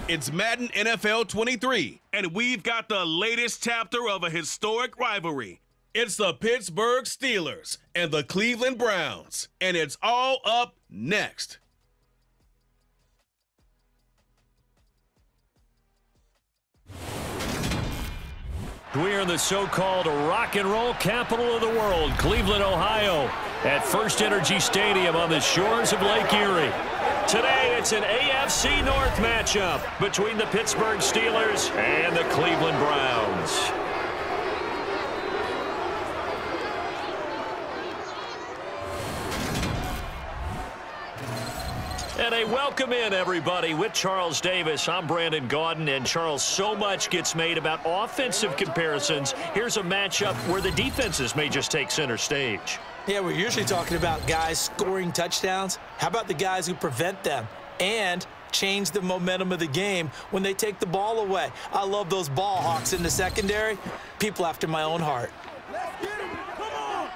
It's Madden NFL 23, and we've got the latest chapter of a historic rivalry. It's the Pittsburgh Steelers and the Cleveland Browns, and it's all up next. We're in the so-called rock and roll capital of the world, Cleveland, Ohio, at First Energy Stadium on the shores of Lake Erie. Today, it's an AFC North matchup between the Pittsburgh Steelers and the Cleveland Browns. And a welcome in, everybody, with Charles Davis. I'm Brandon Gaudin, and Charles, so much gets made about offensive comparisons. Here's a matchup where the defenses may just take center stage. Yeah, we're usually talking about guys scoring touchdowns. How about the guys who prevent them and change the momentum of the game when they take the ball away? I love those ball hawks in the secondary. People after my own heart. Let's get him. Come on.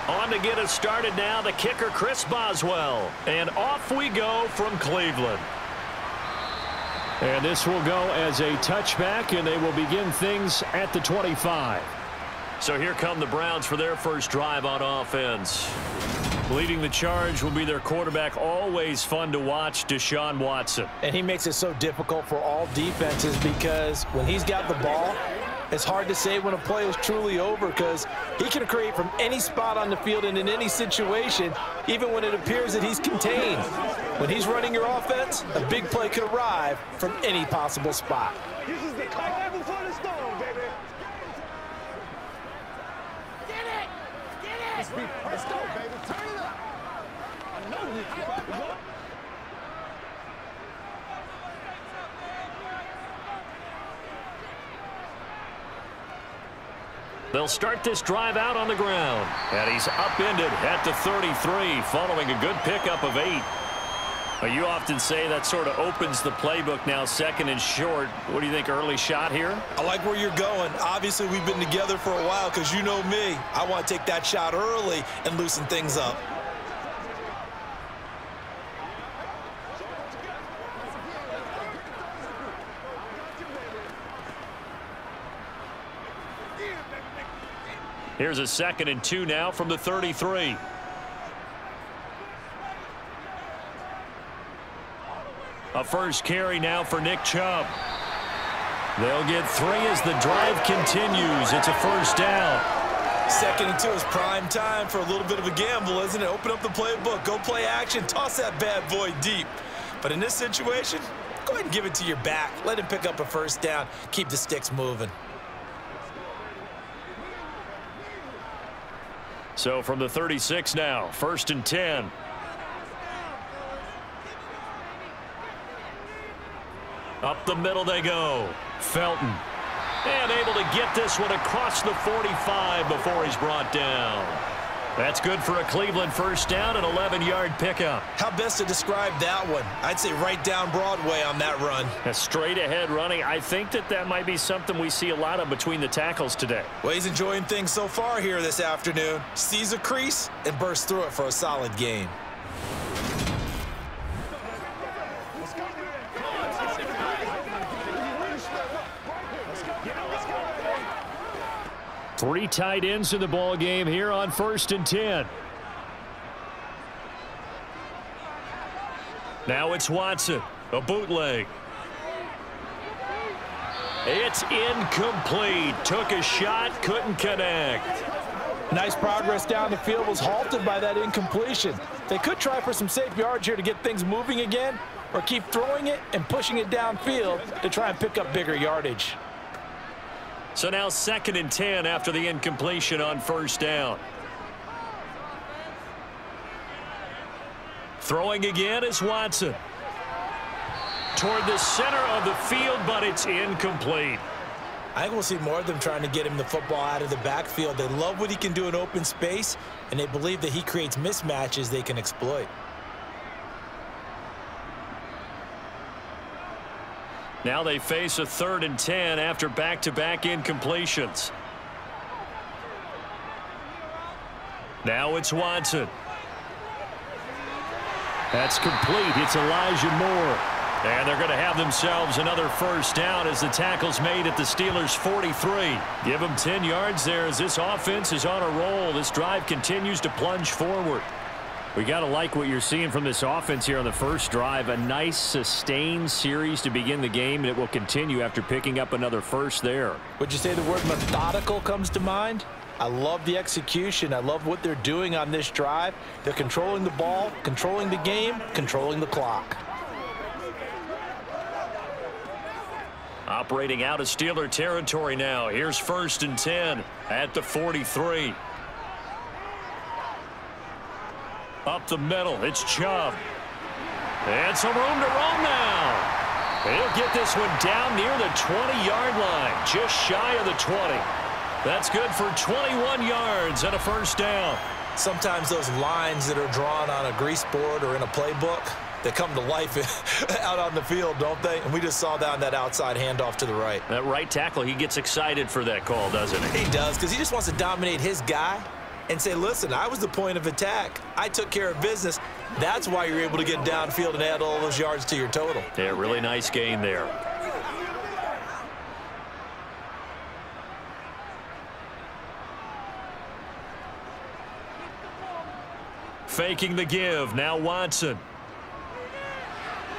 On to get us started now, the kicker, Chris Boswell. And off we go from Cleveland. And this will go as a touchback, and they will begin things at the 25. So here come the Browns for their first drive on offense. Leading the charge will be their quarterback, always fun to watch, Deshaun Watson. And he makes it so difficult for all defenses because when he's got the ball, it's hard to say when a play is truly over because he can create from any spot on the field and in any situation, even when it appears that he's contained. When he's running your offense, a big play could arrive from any possible spot. This is the calm before the storm, baby. Get it! Get it! Let's go, baby. Turn it up. I know we can back it up. They'll start this drive out on the ground. And he's upended at the 33 following a good pickup of 8. You often say that sort of opens the playbook now, second and short. What do you think, early shot here? I like where you're going. Obviously, we've been together for a while because you know me. I want to take that shot early and loosen things up. Here's a 2nd and 2 now from the 33. A first carry now for Nick Chubb. They'll get 3 as the drive continues. It's a first down. 2nd and 2 is prime time for a little bit of a gamble, isn't it? Open up the playbook, go play action, toss that bad boy deep. But in this situation, go ahead and give it to your back. Let him pick up a first down. Keep the sticks moving. So from the 36 now, 1st and 10. Up the middle they go. Felton. And able to get this one across the 45 before he's brought down. That's good for a Cleveland first down, an 11-yard pickup. How best to describe that one? I'd say right down Broadway on that run. A straight-ahead running. I think that might be something we see a lot of between the tackles today. Well, he's enjoying things so far here this afternoon. Sees a crease and bursts through it for a solid gain. Three tight ends in the ball game here on 1st and 10. Now it's Watson, a bootleg. It's incomplete. Took a shot, couldn't connect. Nice progress down the field, was halted by that incompletion. They could try for some safe yards here to get things moving again, or keep throwing it and pushing it downfield to try and pick up bigger yardage. So now 2nd and 10 after the incompletion on 1st down. Throwing again is Watson. Toward the center of the field, but it's incomplete. I think we'll see more of them trying to get him the football out of the backfield. They love what he can do in open space, and they believe that he creates mismatches they can exploit. Now they face a 3rd and 10 after back-to-back incompletions. Now it's Watson. That's complete. It's Elijah Moore. And they're going to have themselves another 1st down as the tackle's made at the Steelers' 43. Give them 10 yards there as this offense is on a roll. This drive continues to plunge forward. We got to like what you're seeing from this offense here on the first drive. A nice sustained series to begin the game, and it will continue after picking up another first there. Would you say the word methodical comes to mind? I love the execution. I love what they're doing on this drive. They're controlling the ball, controlling the game, controlling the clock. Operating out of Steeler territory now. Here's 1st and 10 at the 43. Up the middle, it's Chubb. And some room to roam now. He'll get this one down near the 20-yard line, just shy of the 20. That's good for 21 yards and a 1st down. Sometimes those lines that are drawn on a grease board or in a playbook, they come to life out on the field, don't they? And we just saw that on that outside handoff to the right. That right tackle, he gets excited for that call, doesn't he? He does, because he just wants to dominate his guy and say, listen, I was the point of attack. I took care of business. That's why you're able to get downfield and add all those yards to your total. Yeah, really nice gain there. Faking the give. Now Watson.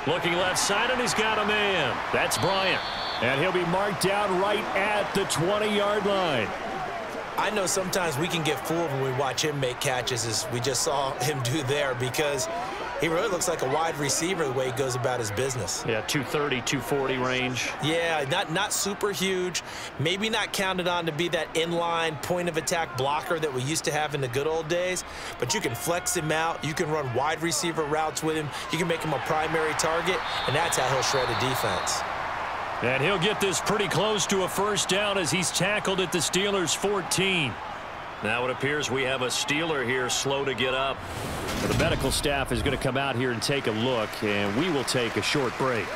Looking left side, and he's got a man. That's Bryant. And he'll be marked down right at the 20-yard line. I know sometimes we can get fooled when we watch him make catches, as we just saw him do there, because he really looks like a wide receiver the way he goes about his business. Yeah, 230, 240 range. Yeah, not super huge. Maybe not counted on to be that inline point-of-attack blocker that we used to have in the good old days, but you can flex him out. You can run wide receiver routes with him. You can make him a primary target, and that's how he'll shred a defense. And he'll get this pretty close to a 1st down as he's tackled at the Steelers' 14. Now it appears we have a Steeler here slow to get up. The medical staff is going to come out here and take a look, and we will take a short break.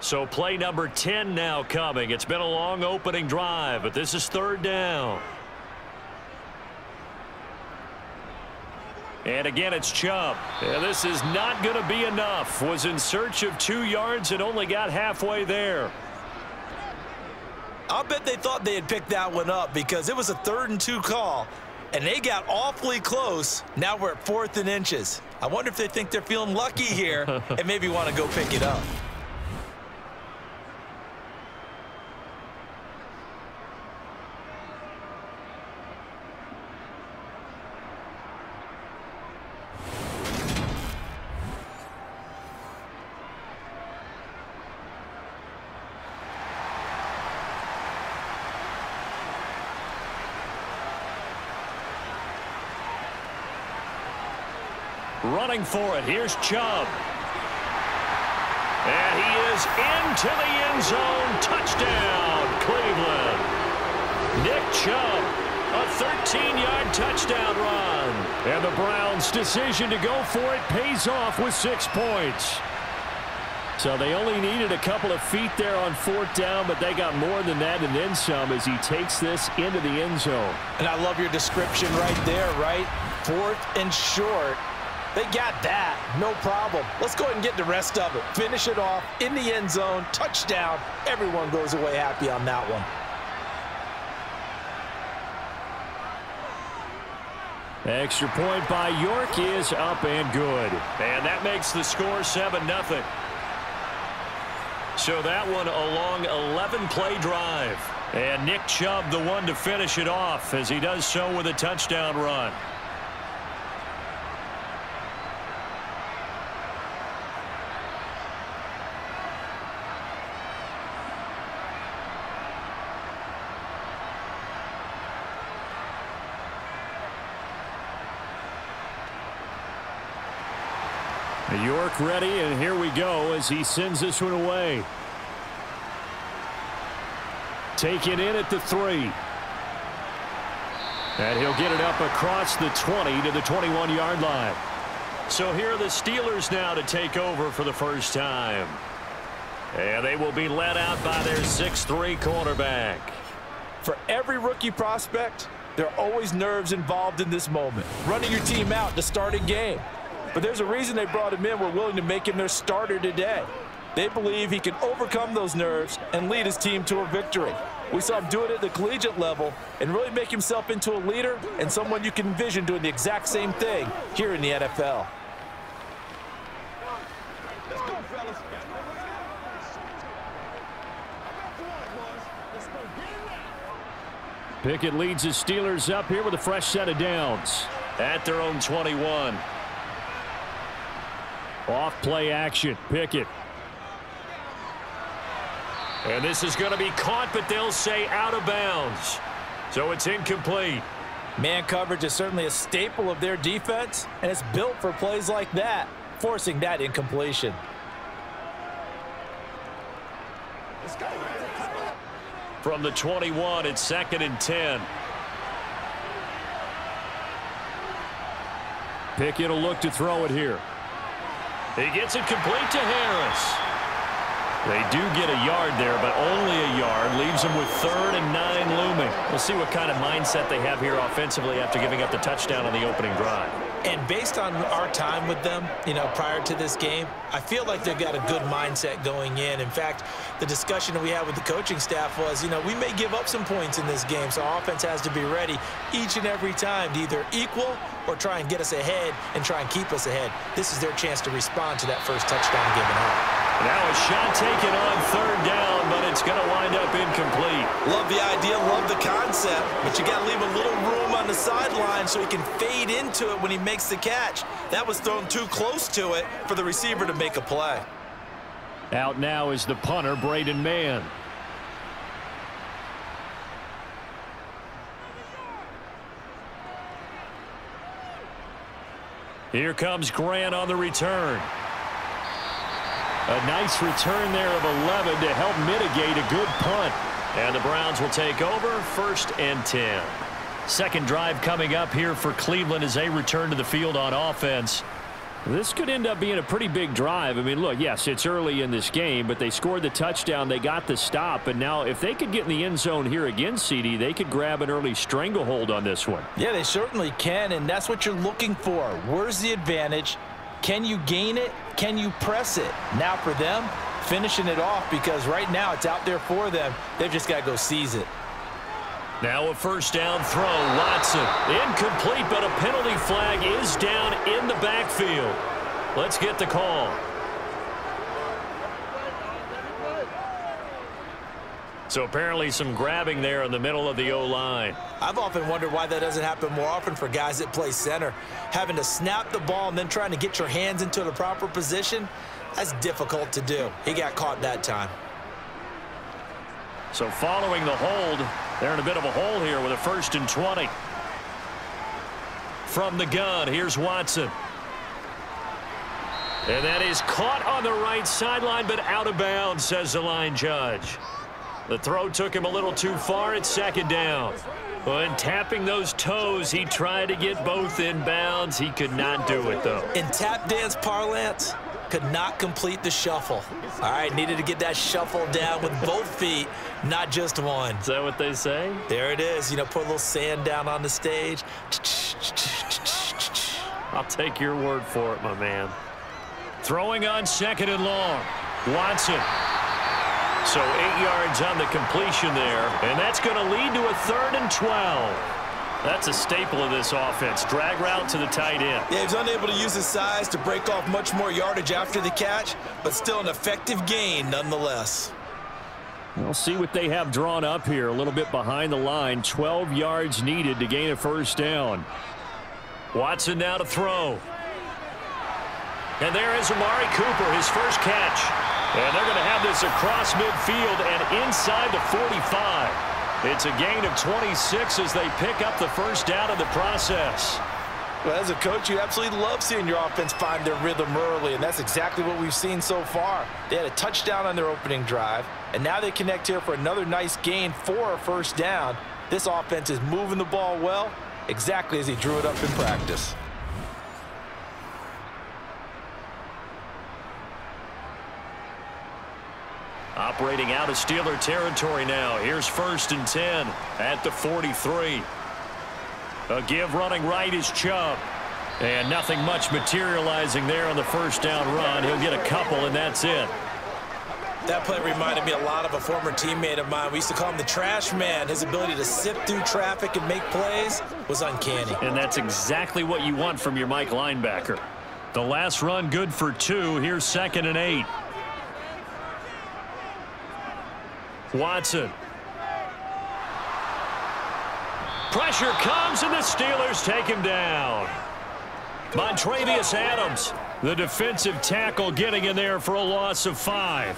So play number 10 now coming. It's been a long opening drive, but this is 3rd down. And again, it's Chubb. Yeah, this is not going to be enough. Was in search of 2 yards and only got halfway there. I'll bet they thought they had picked that one up, because it was a 3rd and 2 call, and they got awfully close. Now we're at 4th and inches. I wonder if they think they're feeling lucky here and maybe want to go pick it up. Running for it. Here's Chubb. And he is into the end zone. Touchdown, Cleveland. Nick Chubb, a 13-yard touchdown run. And the Browns' decision to go for it pays off with 6 points. So they only needed a couple of feet there on 4th down, but they got more than that and then some as he takes this into the end zone. And I love your description right there, right? 4th and short. They got that. No problem. Let's go ahead and get the rest of it. Finish it off in the end zone. Touchdown. Everyone goes away happy on that one. Extra point by York is up and good. And that makes the score 7-0. So that one a long 11-play drive. And Nick Chubb the one to finish it off as he does so with a touchdown run. York ready, and here we go as he sends this one away. Taken in at the 3. And he'll get it up across the 20 to the 21-yard line. So here are the Steelers now to take over for the first time. And they will be led out by their 6'3" quarterback. For every rookie prospect, there are always nerves involved in this moment. Running your team out to start a game. But there's a reason they brought him in. We're willing to make him their starter today. They believe he can overcome those nerves and lead his team to a victory. We saw him do it at the collegiate level and really make himself into a leader and someone you can envision doing the exact same thing here in the NFL. Let's go, fellas. Pickett leads the Steelers up here with a fresh set of downs at their own 21. Off play action. Pickett. And this is going to be caught, but they'll say out of bounds. So it's incomplete. Man coverage is certainly a staple of their defense, and it's built for plays like that, forcing that incompletion. Let's go. From the 21, it's 2nd and 10. Pickett will look to throw it here. He gets it complete to Harris. They do get a yard there, but only a yard. Leaves them with 3rd and 9 looming. We'll see what kind of mindset they have here offensively after giving up the touchdown on the opening drive. And based on our time with them, prior to this game, I feel like they've got a good mindset going in. In fact, the discussion that we had with the coaching staff was, we may give up some points in this game, so our offense has to be ready each and every time to either equal or try and get us ahead and try and keep us ahead. This is their chance to respond to that first touchdown given up. Now a shot taken on 3rd down, but it's going to wind up incomplete. Love the idea, love the concept, but you got to leave a little room on the sideline so he can fade into it when he makes the catch. That was thrown too close to it for the receiver to make a play. Out now is the punter, Braden Mann. Here comes Grant on the return. A nice return there of 11 to help mitigate a good punt. And the Browns will take over, 1st and 10. Second drive coming up here for Cleveland as they return to the field on offense. This could end up being a pretty big drive. I mean, look, yes, it's early in this game, but they scored the touchdown. They got the stop. And now if they could get in the end zone here again, CD, they could grab an early stranglehold on this one. Yeah, they certainly can, and that's what you're looking for. Where's the advantage? Can you gain it? Can you press it? Now for them, finishing it off, because right now it's out there for them. They've just got to go seize it. Now a 1st down throw. Watson. Incomplete, but a penalty flag is down in the backfield. Let's get the call. So apparently some grabbing there in the middle of the O-line. I've often wondered why that doesn't happen more often for guys that play center. Having to snap the ball and then trying to get your hands into the proper position, that's difficult to do. He got caught that time. So following the hold, they're in a bit of a hole here with a 1st and 20. From the gun, here's Watson. And that is caught on the right sideline, but out of bounds, says the line judge. The throw took him a little too far. It's 2nd down. When tapping those toes, he tried to get both in bounds. He could not do it, though. In tap dance parlance, could not complete the shuffle. All right, needed to get that shuffle down with both feet, not just one. Is that what they say? There it is. Put a little sand down on the stage. I'll take your word for it, my man. Throwing on 2nd and long. Watson. So 8 yards on the completion there, and that's going to lead to a 3rd and 12. That's a staple of this offense. Drag route to the tight end. Yeah, he's unable to use his size to break off much more yardage after the catch, but still an effective gain nonetheless. We'll see what they have drawn up here. A little bit behind the line. 12 yards needed to gain a 1st down. Watson now to throw. And there is Amari Cooper, his first catch. And they're going to have this across midfield and inside the 45. It's a gain of 26 as they pick up the 1st down in the process. Well, as a coach, you absolutely love seeing your offense find their rhythm early, and that's exactly what we've seen so far. They had a touchdown on their opening drive, and now they connect here for another nice gain for a 1st down. This offense is moving the ball well, exactly as he drew it up in practice. Operating out of Steeler territory now. Here's 1st and 10 at the 43. A give running right is Chubb. And nothing much materializing there on the 1st down run. He'll get a couple, and that's it. That play reminded me a lot of a former teammate of mine. We used to call him the trash man. His ability to sift through traffic and make plays was uncanny. And that's exactly what you want from your Mike linebacker. The last run good for 2. Here's 2nd and 8. Watson. Pressure comes, and the Steelers take him down. Montravius Adams, the defensive tackle, getting in there for a loss of 5.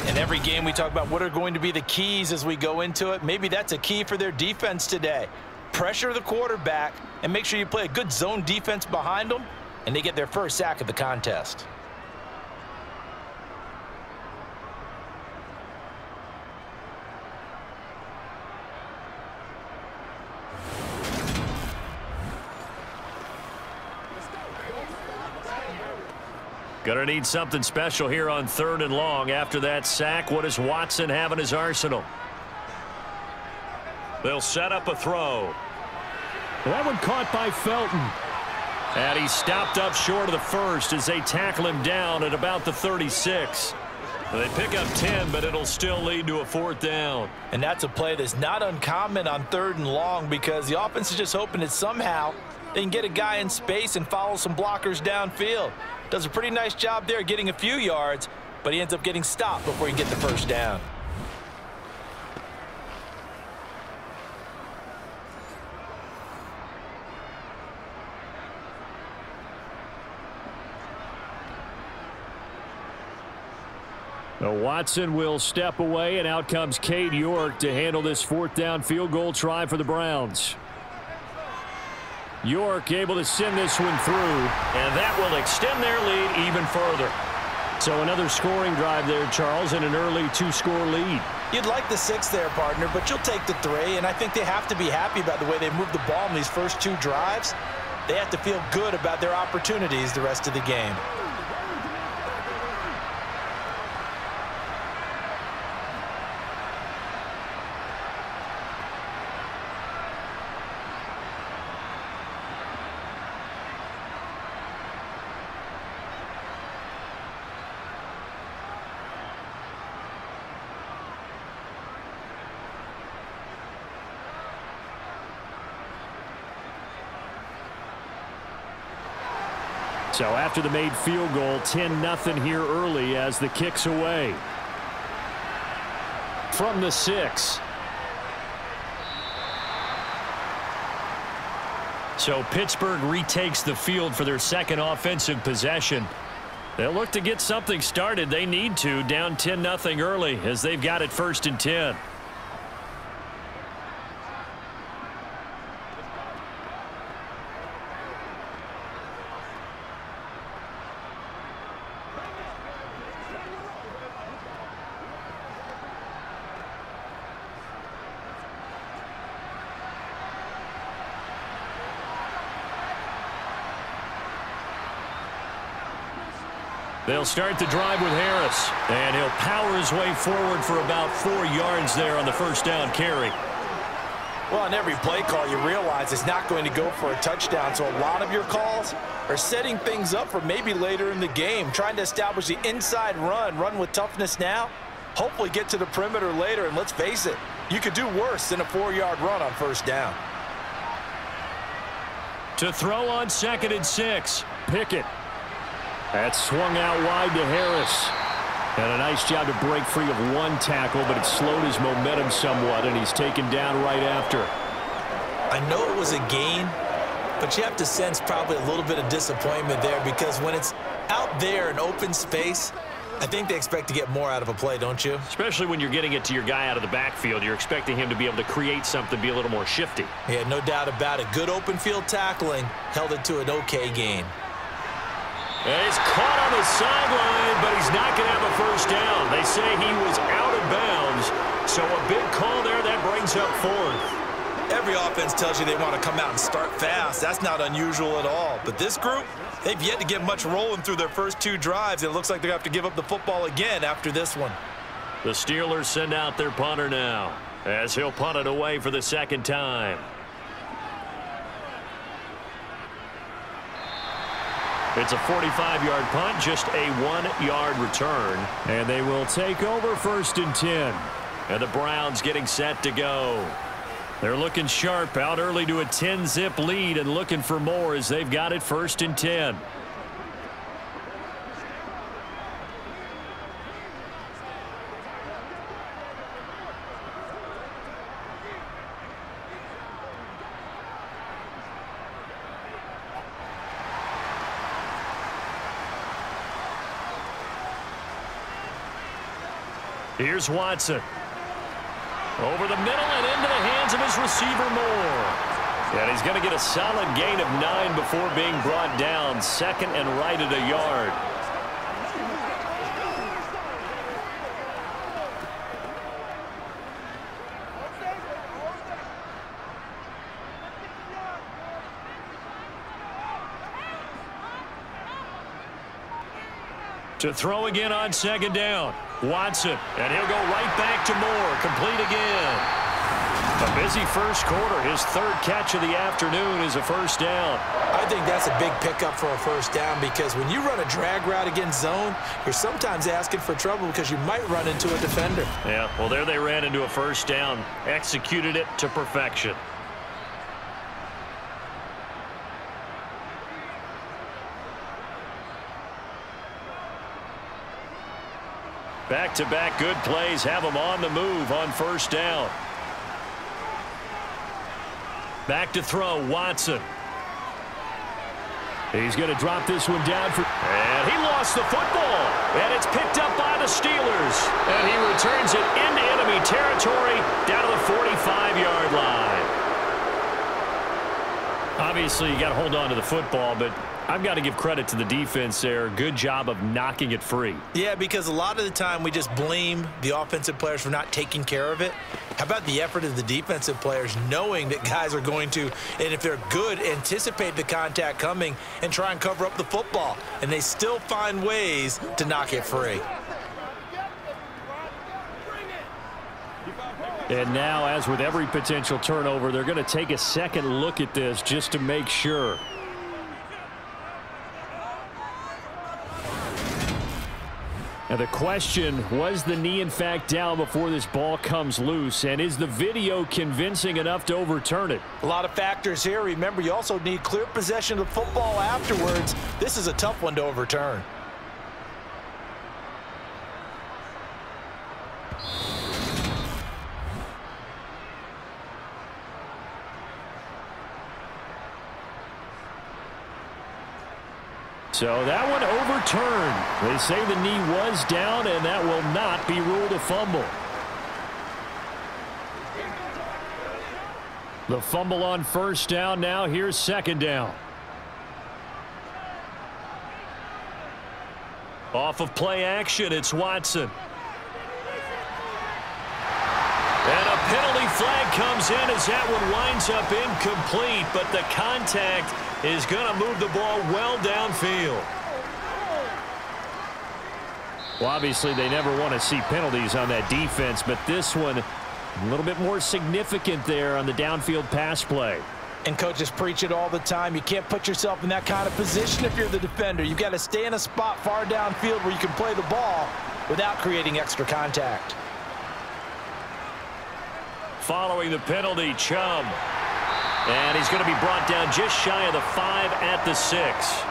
In every game we talk about what are going to be the keys as we go into it. Maybe that's a key for their defense today. Pressure the quarterback and make sure you play a good zone defense behind them, and they get their first sack of the contest. Gonna need something special here on 3rd and long. After that sack, what does Watson have in his arsenal? They'll set up a throw. That one caught by Felton. And he's stopped up short of the 1st as they tackle him down at about the 36. They pick up 10, but it'll still lead to a 4th down. And that's a play that's not uncommon on 3rd and long because the offense is just hoping that somehow they can get a guy in space and follow some blockers downfield. Does a pretty nice job there getting a few yards, but he ends up getting stopped before he can get the 1st down. Now Watson will step away, and out comes Cade York to handle this 4th down field goal try for the Browns. York able to send this one through, and that will extend their lead even further. So another scoring drive there, Charles, and an early 2-score lead. You'd like the 6 there, partner, but you'll take the 3, and I think they have to be happy about the way they moved the ball in these first 2 drives. They have to feel good about their opportunities the rest of the game. So after the made field goal, 10-0 here early as the kick's away. From the 6. So Pittsburgh retakes the field for their 2nd offensive possession. They'll look to get something started. They need to, down 10-0 early as they've got it 1st and 10. They'll start the drive with Harris, and he'll power his way forward for about 4 yards there on the 1st down carry. Well, on every play call, you realize it's not going to go for a touchdown, so a lot of your calls are setting things up for maybe later in the game, trying to establish the inside run with toughness now, hopefully get to the perimeter later, and let's face it, you could do worse than a 4-yard run on first down. To throw on 2nd and 6, Pickett. That's swung out wide to Harris. And a nice job to break free of one tackle, but it slowed his momentum somewhat, and he's taken down right after. I know it was a gain, but you have to sense probably a little bit of disappointment there, because when it's out there in open space, I think they expect to get more out of a play, don't you? Especially when you're getting it to your guy out of the backfield. You're expecting him to be able to create something, be a little more shifty. Yeah, no doubt about it. Good open field tackling held it to an okay gain. And he's caught on the sideline, but he's not going to have a first down. They say he was out of bounds, so a big call there that brings up 4th. Every offense tells you they want to come out and start fast. That's not unusual at all. But this group, they've yet to get much rolling through their first 2 drives. It looks like they're going to have to give up the football again after this one. The Steelers send out their punter now, as he'll punt it away for the 2nd time. It's a 45-yard punt, just a 1-yard return. And they will take over 1st and 10. And the Browns getting set to go. They're looking sharp, out early to a 10-zip lead and looking for more as they've got it 1st and 10. Here's Watson. Over the middle and into the hands of his receiver Moore. And he's going to get a solid gain of 9 before being brought down. 2nd and right at a yard. To throw again on 2nd down. Watson, and he'll go right back to Moore. Complete again. A busy first quarter. His 3rd catch of the afternoon is a first down. I think that's a big pickup for a first down, because when you run a drag route against zone, you're sometimes asking for trouble because you might run into a defender. Yeah, well, there they ran into a first down. Executed it to perfection. Back-to-back good plays have them on the move on first down. Back to throw, Watson. He's going to drop this one down for... And he lost the football. And it's picked up by the Steelers. And he returns it into enemy territory down to the 45-yard line. Obviously, you got to hold on to the football, but I've got to give credit to the defense there. Good job of knocking it free. Yeah, because a lot of the time we just blame the offensive players for not taking care of it. How about the effort of the defensive players knowing that guys are going to, and if they're good, anticipate the contact coming and try and cover up the football. And they still find ways to knock it free. And now, as with every potential turnover, they're going to take a second look at this just to make sure. Now the question, was the knee in fact down before this ball comes loose? And is the video convincing enough to overturn it? A lot of factors here. Remember, you also need clear possession of the football afterwards. This is a tough one to overturn. So that one overturned. They say the knee was down, and that will not be ruled a fumble. The fumble on first down. Now here's 2nd down. Off of play action, it's Watson. And a penalty flag comes in as that one winds up incomplete, but the contact is going to move the ball well downfield. Well, obviously they never want to see penalties on that defense, but this one A little bit more significant there on the downfield pass play. And coaches preach it all the time. You can't put yourself in that kind of position if you're the defender. You've got to stay in a spot far downfield where you can play the ball without creating extra contact. Following the penalty, Chubb. And he's going to be brought down just shy of the 5 at the 6.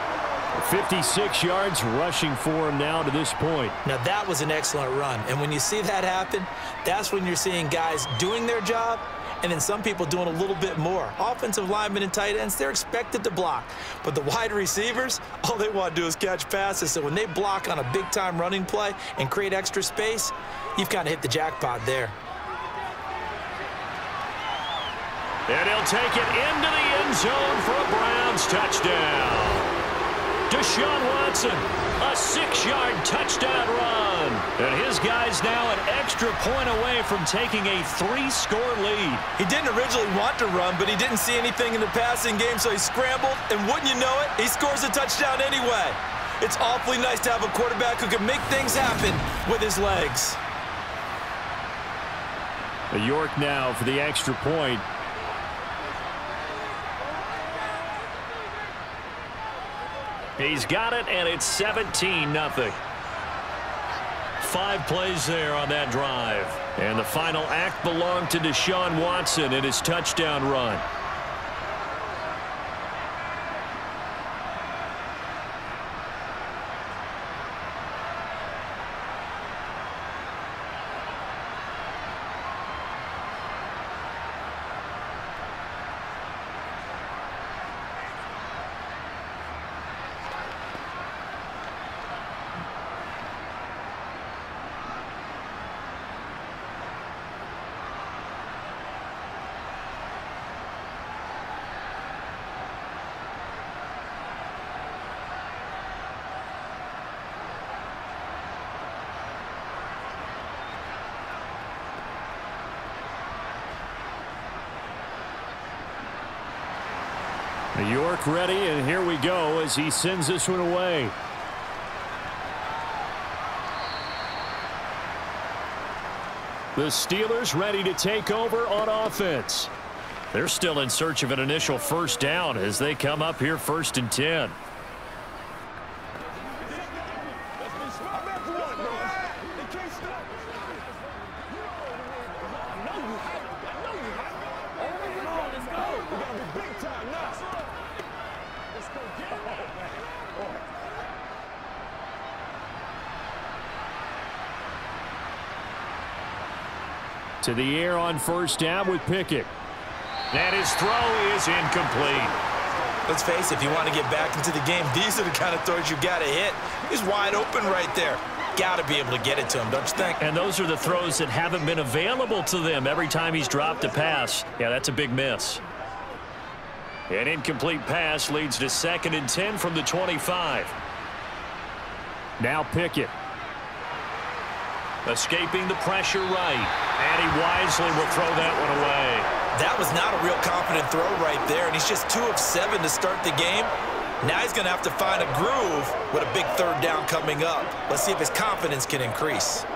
56 yards rushing for him now to this point. Now that was an excellent run. And when you see that happen, that's when you're seeing guys doing their job and then some people doing a little bit more. Offensive linemen and tight ends, they're expected to block. But the wide receivers, all they want to do is catch passes. So when they block on a big-time running play and create extra space, you've kind of hit the jackpot there. And he'll take it into the end zone for a Browns touchdown. Deshaun Watson, a 6-yard touchdown run. And his guy's now an extra point away from taking a 3-score lead. He didn't originally want to run, but he didn't see anything in the passing game, so he scrambled, and wouldn't you know it, he scores a touchdown anyway. It's awfully nice to have a quarterback who can make things happen with his legs. York now for the extra point. He's got it, and it's 17-0. 5 plays there on that drive. And the final act belonged to Deshaun Watson in his touchdown run. York ready, and here we go as he sends this one away. The Steelers ready to take over on offense. They're still in search of an initial first down as they come up here 1st and 10. To the air on first down with Pickett. And his throw is incomplete. Let's face it, if you want to get back into the game, these are the kind of throws you got to hit. He's wide open right there. Got to be able to get it to him, don't you think? And those are the throws that haven't been available to them every time he's dropped a pass. Yeah, that's a big miss. An incomplete pass leads to 2nd and 10 from the 25. Now Pickett. Escaping the pressure right. And he wisely will throw that one away. That was not a real confident throw right there, and he's just 2 of 7 to start the game. Now he's going to have to find a groove with a big 3rd down coming up. Let's see if his confidence can increase.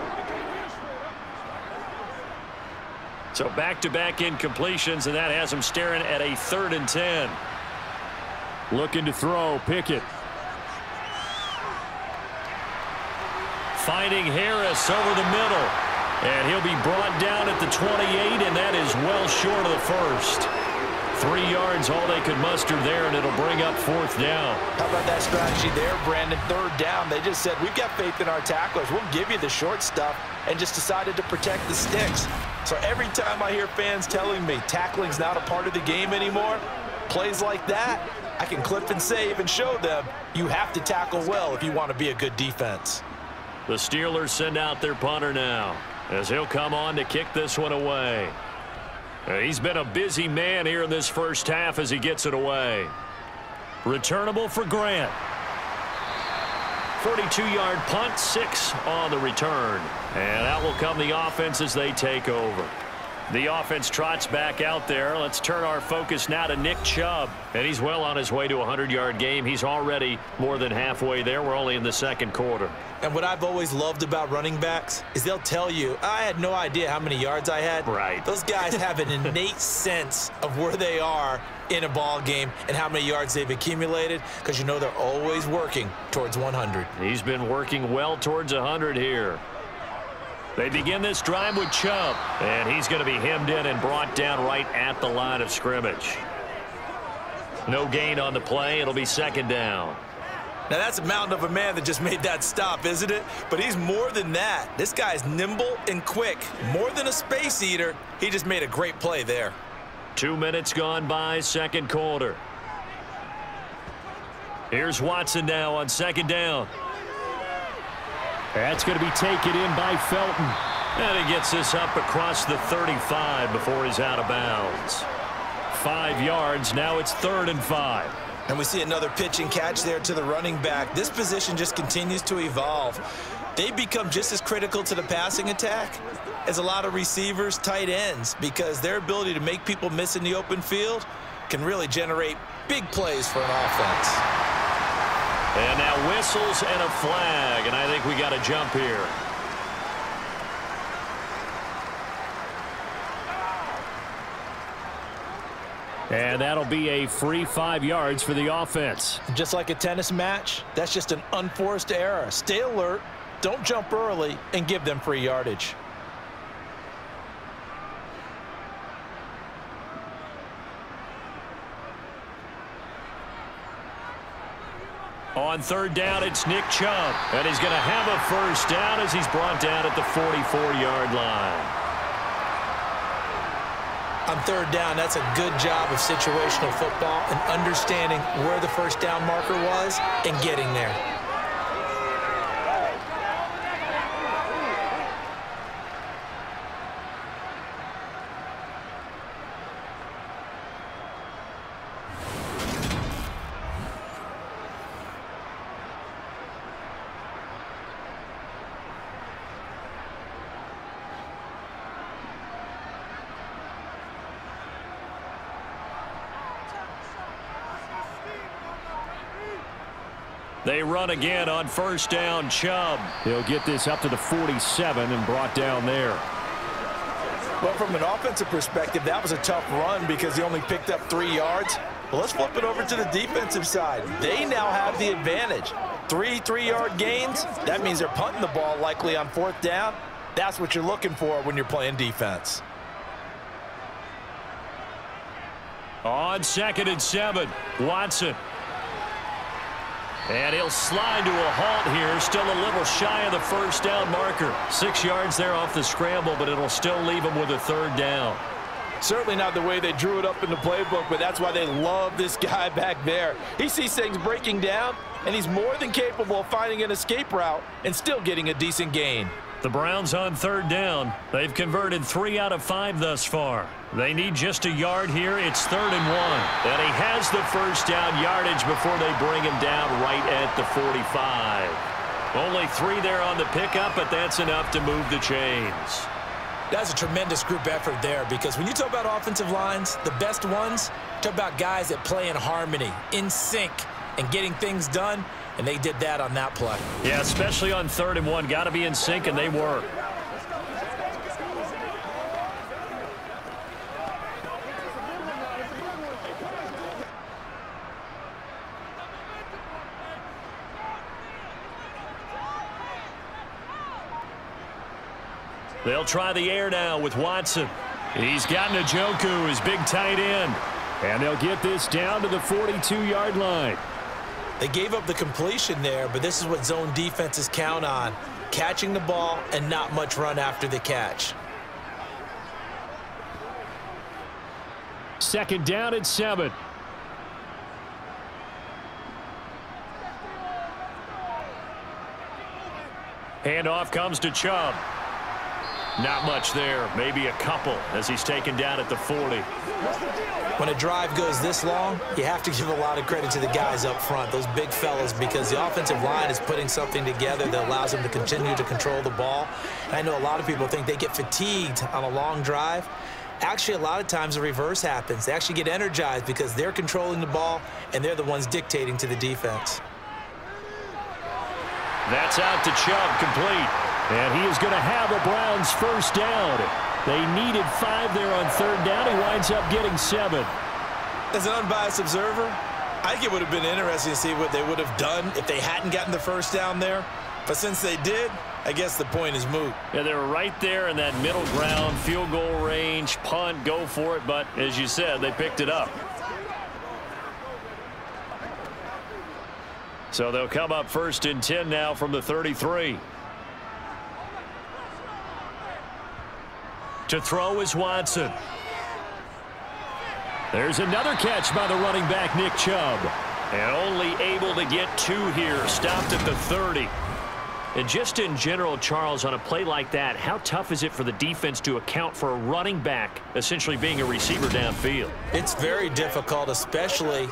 So back-to-back incompletions, and that has him staring at a 3rd and 10. Looking to throw, Pickett. Finding Harris over the middle. And he'll be brought down at the 28, and that is well short of the 1st. 3 yards, all they could muster there, and it'll bring up 4th down. How about that strategy there, Brandon? 3rd down. They just said, we've got faith in our tacklers. We'll give you the short stuff, and just decided to protect the sticks. So every time I hear fans telling me tackling's not a part of the game anymore, plays like that, I can clip and save and show them you have to tackle well if you want to be a good defense. The Steelers send out their punter now, as he'll come on to kick this one away. He's been a busy man here in this first half as he gets it away. Returnable for Grant. 42-yard punt, 6 on the return. And out will come the offense as they take over. The offense trots back out there. Let's turn our focus now to Nick Chubb. And he's well on his way to a 100-yard game. He's already more than halfway there. We're only in the second quarter. And what I've always loved about running backs is they'll tell you, I had no idea how many yards I had. Right. Those guys have an innate sense of where they are in a ball game and how many yards they've accumulated, because you know they're always working towards 100. He's been working well towards 100 here. They begin this drive with Chubb, and he's going to be hemmed in and brought down right at the line of scrimmage. No gain on the play. It'll be second down. Now, that's a mountain of a man that just made that stop, isn't it? But he's more than that. This guy's nimble and quick. More than a space eater. He just made a great play there. 2 minutes gone by, second quarter. Here's Watson now on second down. That's going to be taken in by Felton. And he gets this up across the 35 before he's out of bounds. 5 yards. Now it's 3rd and 5. And we see another pitch and catch there to the running back. This position just continues to evolve. They become just as critical to the passing attack as a lot of receivers, tight ends, because their ability to make people miss in the open field can really generate big plays for an offense. And now whistles and a flag, and I think we got a jump here. And that'll be a free 5 yards for the offense. Just like a tennis match, that's just an unforced error. Stay alert, don't jump early, and give them free yardage. On 3rd down, it's Nick Chubb. And he's going to have a first down as he's brought down at the 44-yard line. On 3rd down, that's a good job of situational football and understanding where the first down marker was and getting there. They run again on 1st down. Chubb. He'll get this up to the 47 and brought down there. Well, from an offensive perspective, that was a tough run because he only picked up 3 yards. Well, let's flip it over to the defensive side. They now have the advantage. 3 3-yard gains. That means they're punting the ball likely on 4th down. That's what you're looking for when you're playing defense. On 2nd and 7, Watson. And he'll slide to a halt here. Still a little shy of the first down marker. 6 yards there off the scramble, but it'll still leave him with a 3rd down. Certainly not the way they drew it up in the playbook, but that's why they love this guy back there. He sees things breaking down, and he's more than capable of finding an escape route and still getting a decent gain. The Browns on 3rd down. They've converted 3 out of 5 thus far. They need just a yard here. It's 3rd and 1. And he has the first down yardage before they bring him down right at the 45. Only 3 there on the pickup, but that's enough to move the chains. That's a tremendous group effort there, because when you talk about offensive lines, the best ones, talk about guys that play in harmony, in sync, and getting things done, and they did that on that play. Yeah, especially on 3rd and 1. Got to be in sync, and they were. They'll try the air now with Watson. He's got Njoku, his big tight end. And they'll get this down to the 42-yard line. They gave up the completion there, but this is what zone defenses count on. Catching the ball and not much run after the catch. 2nd down at 7. Handoff comes to Chubb. Not much there, maybe a couple as he's taken down at the 40. When a drive goes this long, you have to give a lot of credit to the guys up front, those big fellas, because the offensive line is putting something together that allows them to continue to control the ball. And I know a lot of people think they get fatigued on a long drive. Actually, a lot of times the reverse happens. They actually get energized because they're controlling the ball and they're the ones dictating to the defense. That's out to Chubb, complete. And he is going to have a Browns first down. They needed 5 there on third down. He winds up getting 7. As an unbiased observer, I think it would have been interesting to see what they would have done if they hadn't gotten the first down there. But since they did, I guess the point is moot. Yeah, they were right there in that middle ground, field goal range, punt, go for it. But as you said, they picked it up. So they'll come up first and 10 now from the 33. To throw is Watson. There's another catch by the running back, Nick Chubb. And only able to get 2 here, stopped at the 30. And just in general, Charles, on a play like that, how tough is it for the defense to account for a running back essentially being a receiver downfield? It's very difficult, especially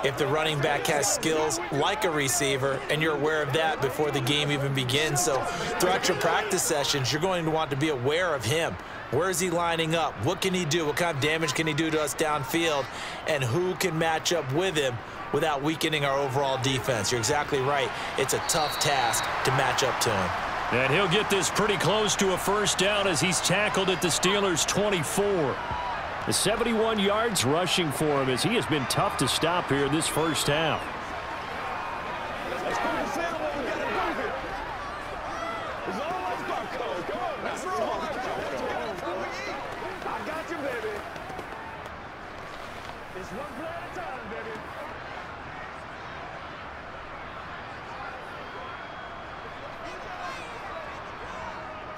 if the running back has skills like a receiver, and you're aware of that before the game even begins. So throughout your practice sessions, you're going to want to be aware of him. Where is he lining up? What can he do? What kind of damage can he do to us downfield? And who can match up with him without weakening our overall defense? You're exactly right. It's a tough task to match up to him. And he'll get this pretty close to a first down as he's tackled at the Steelers' 24. The 71 yards rushing for him as he has been tough to stop here this first half.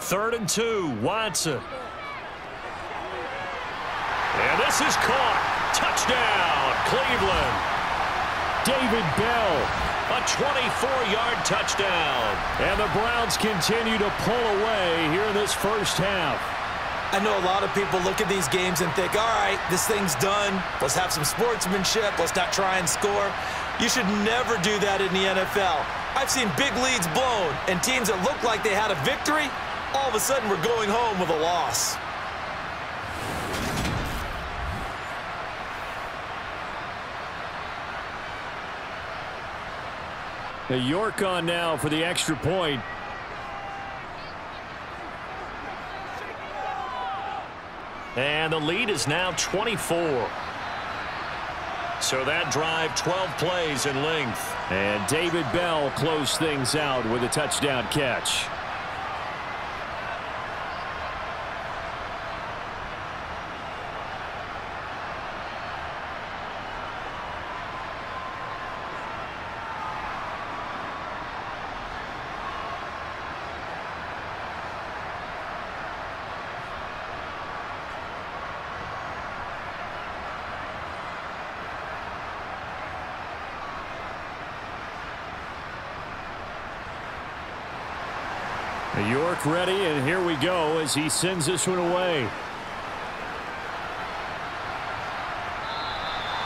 Third and 2, Watson. And this is caught. Touchdown, Cleveland. David Bell, a 24-yard touchdown. And the Browns continue to pull away here in this first half. I know a lot of people look at these games and think, all right, this thing's done. Let's have some sportsmanship. Let's not try and score. You should never do that in the NFL. I've seen big leads blown and teams that looked like they had a victory, all of a sudden we're going home with a loss. York on now for the extra point. And the lead is now 24. So that drive, 12 plays in length. And David Bell closed things out with a touchdown catch. York ready, and here we go as he sends this one away.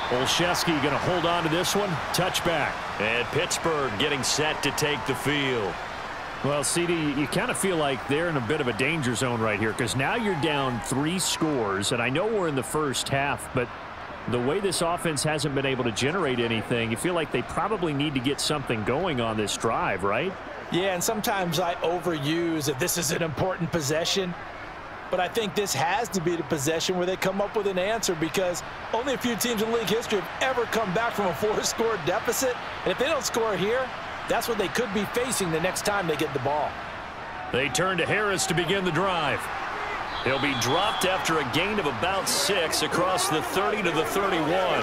Olszewski going to hold on to this one. Touchback. And Pittsburgh getting set to take the field. Well, CD, you kind of feel like they're in a bit of a danger zone right here because now you're down 3 scores, and I know we're in the first half, but the way this offense hasn't been able to generate anything, you feel like they probably need to get something going on this drive, right? Yeah, and sometimes I overuse that this is an important possession, but I think this has to be the possession where they come up with an answer because only a few teams in league history have ever come back from a 4-score deficit, and if they don't score here, that's what they could be facing the next time they get the ball. They turn to Harris to begin the drive. He'll be dropped after a gain of about 6 across the 30 to the 31.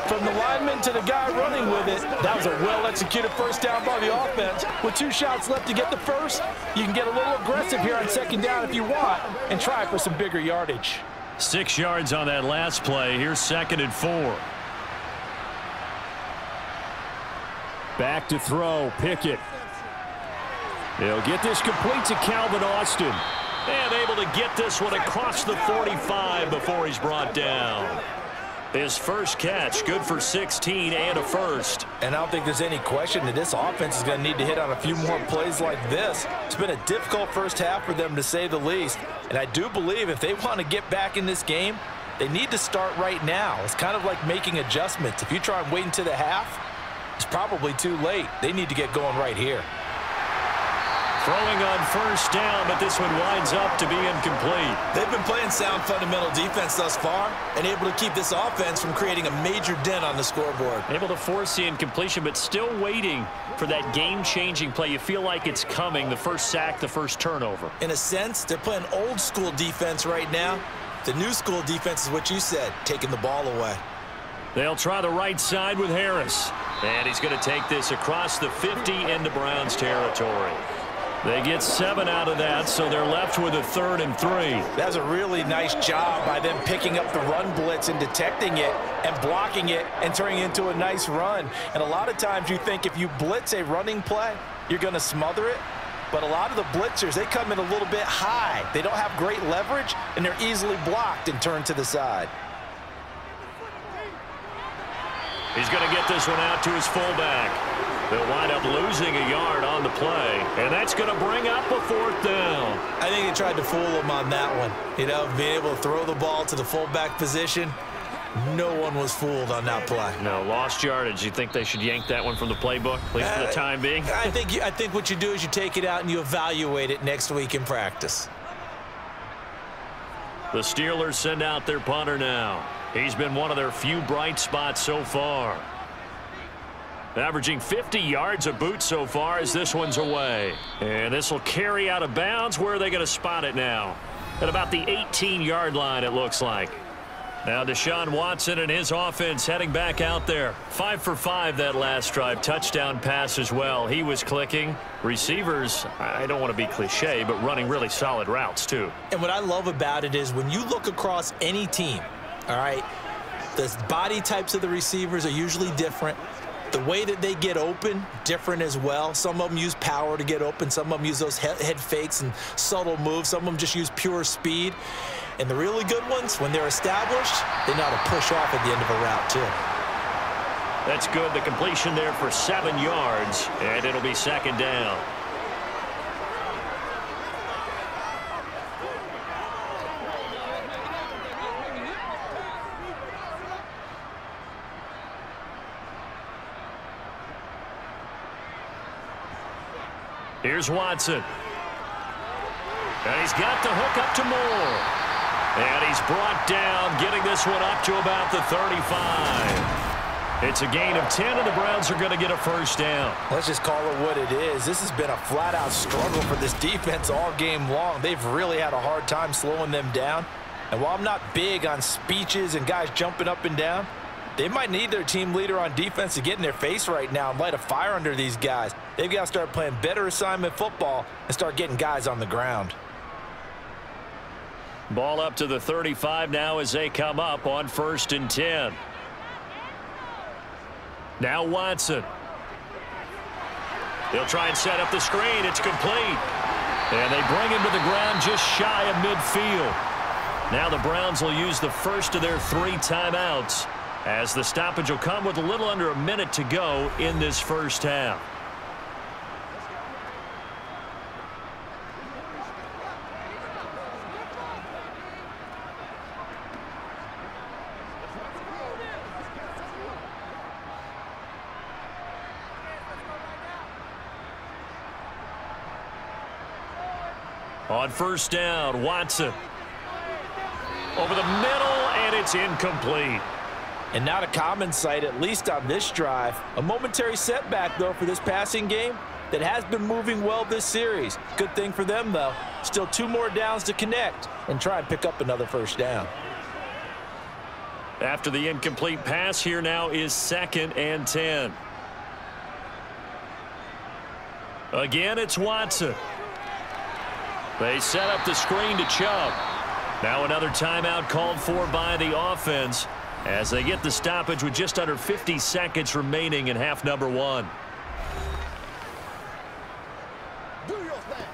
From the lineman to the guy running with it, that was a well-executed first down by the offense. With 2 shots left to get the first, you can get a little aggressive here on second down if you want and try for some bigger yardage. 6 yards on that last play. Here's 2nd and 4. Back to throw, Pickett. He'll get this complete to Calvin Austin. And able to get this one across the 45 before he's brought down. His first catch, good for 16 and a first. And I don't think there's any question that this offense is going to need to hit on a few more plays like this. It's been a difficult first half for them, to say the least. And I do believe if they want to get back in this game, they need to start right now. It's kind of like making adjustments. If you try and wait until the half, it's probably too late. They need to get going right here. Throwing on first down, but this one winds up to be incomplete. They've been playing sound fundamental defense thus far and able to keep this offense from creating a major dent on the scoreboard. Able to force the incompletion, but still waiting for that game-changing play. You feel like it's coming, the first sack, the first turnover. In a sense, they're playing old-school defense right now. The new-school defense is what you said, taking the ball away. They'll try the right side with Harris. And he's going to take this across the 50 into Browns territory. They get 7 out of that, so they're left with a 3rd and 3. That's a really nice job by them picking up the run blitz and detecting it and blocking it and turning it into a nice run. And a lot of times you think if you blitz a running play, you're going to smother it. But a lot of the blitzers, they come in a little bit high. They don't have great leverage, and they're easily blocked and turned to the side. He's going to get this one out to his fullback. They'll wind up losing a yard on the play, and that's going to bring up a 4th down. I think they tried to fool him on that one. You know, being able to throw the ball to the fullback position, no one was fooled on that play. No, lost yardage. You think they should yank that one from the playbook, at least for the time being? I think what you do is you take it out and you evaluate it next week in practice. The Steelers send out their punter now. He's been one of their few bright spots so far. Averaging 50 yards a boot so far as this one's away. And this will carry out of bounds. Where are they going to spot it now? At about the 18-yard line, it looks like. Now Deshaun Watson and his offense heading back out there. 5 for 5 that last drive. Touchdown pass as well. He was clicking. Receivers, I don't want to be cliche, but running really solid routes too. And what I love about it is when you look across any team, all right, the body types of the receivers are usually different. The way that they get open, different as well. Some of them use power to get open. Some of them use those head fakes and subtle moves. Some of them just use pure speed. And the really good ones, when they're established, they know how to push off at the end of a route, too. That's good. The completion there for 7 yards, and it'll be 2nd down. Here's Watson. And he's got the hook up to Moore. And he's brought down, getting this one up to about the 35. It's a gain of 10, and the Browns are going to get a 1st down. Let's just call it what it is. This has been a flat-out struggle for this defense all game long. They've really had a hard time slowing them down. And while I'm not big on speeches and guys jumping up and down, they might need their team leader on defense to get in their face right now and light a fire under these guys. They've got to start playing better assignment football and start getting guys on the ground. Ball up to the 35 now as they come up on 1st and 10. Now Watson. He'll try and set up the screen. It's complete. And they bring him to the ground just shy of midfield. Now the Browns will use the first of their 3 timeouts, as the stoppage will come with a little under a minute to go in this first half. On 1st down, Watson. Over the middle, and it's incomplete. And not a common sight, at least on this drive. A momentary setback, though, for this passing game that has been moving well this series. Good thing for them, though. Still 2 more downs to connect and try and pick up another 1st down. After the incomplete pass, here now is 2nd and 10. Again, it's Watson. They set up the screen to Chubb. Now another timeout called for by the offense as they get the stoppage with just under 50 seconds remaining in half number 1. Do your thing.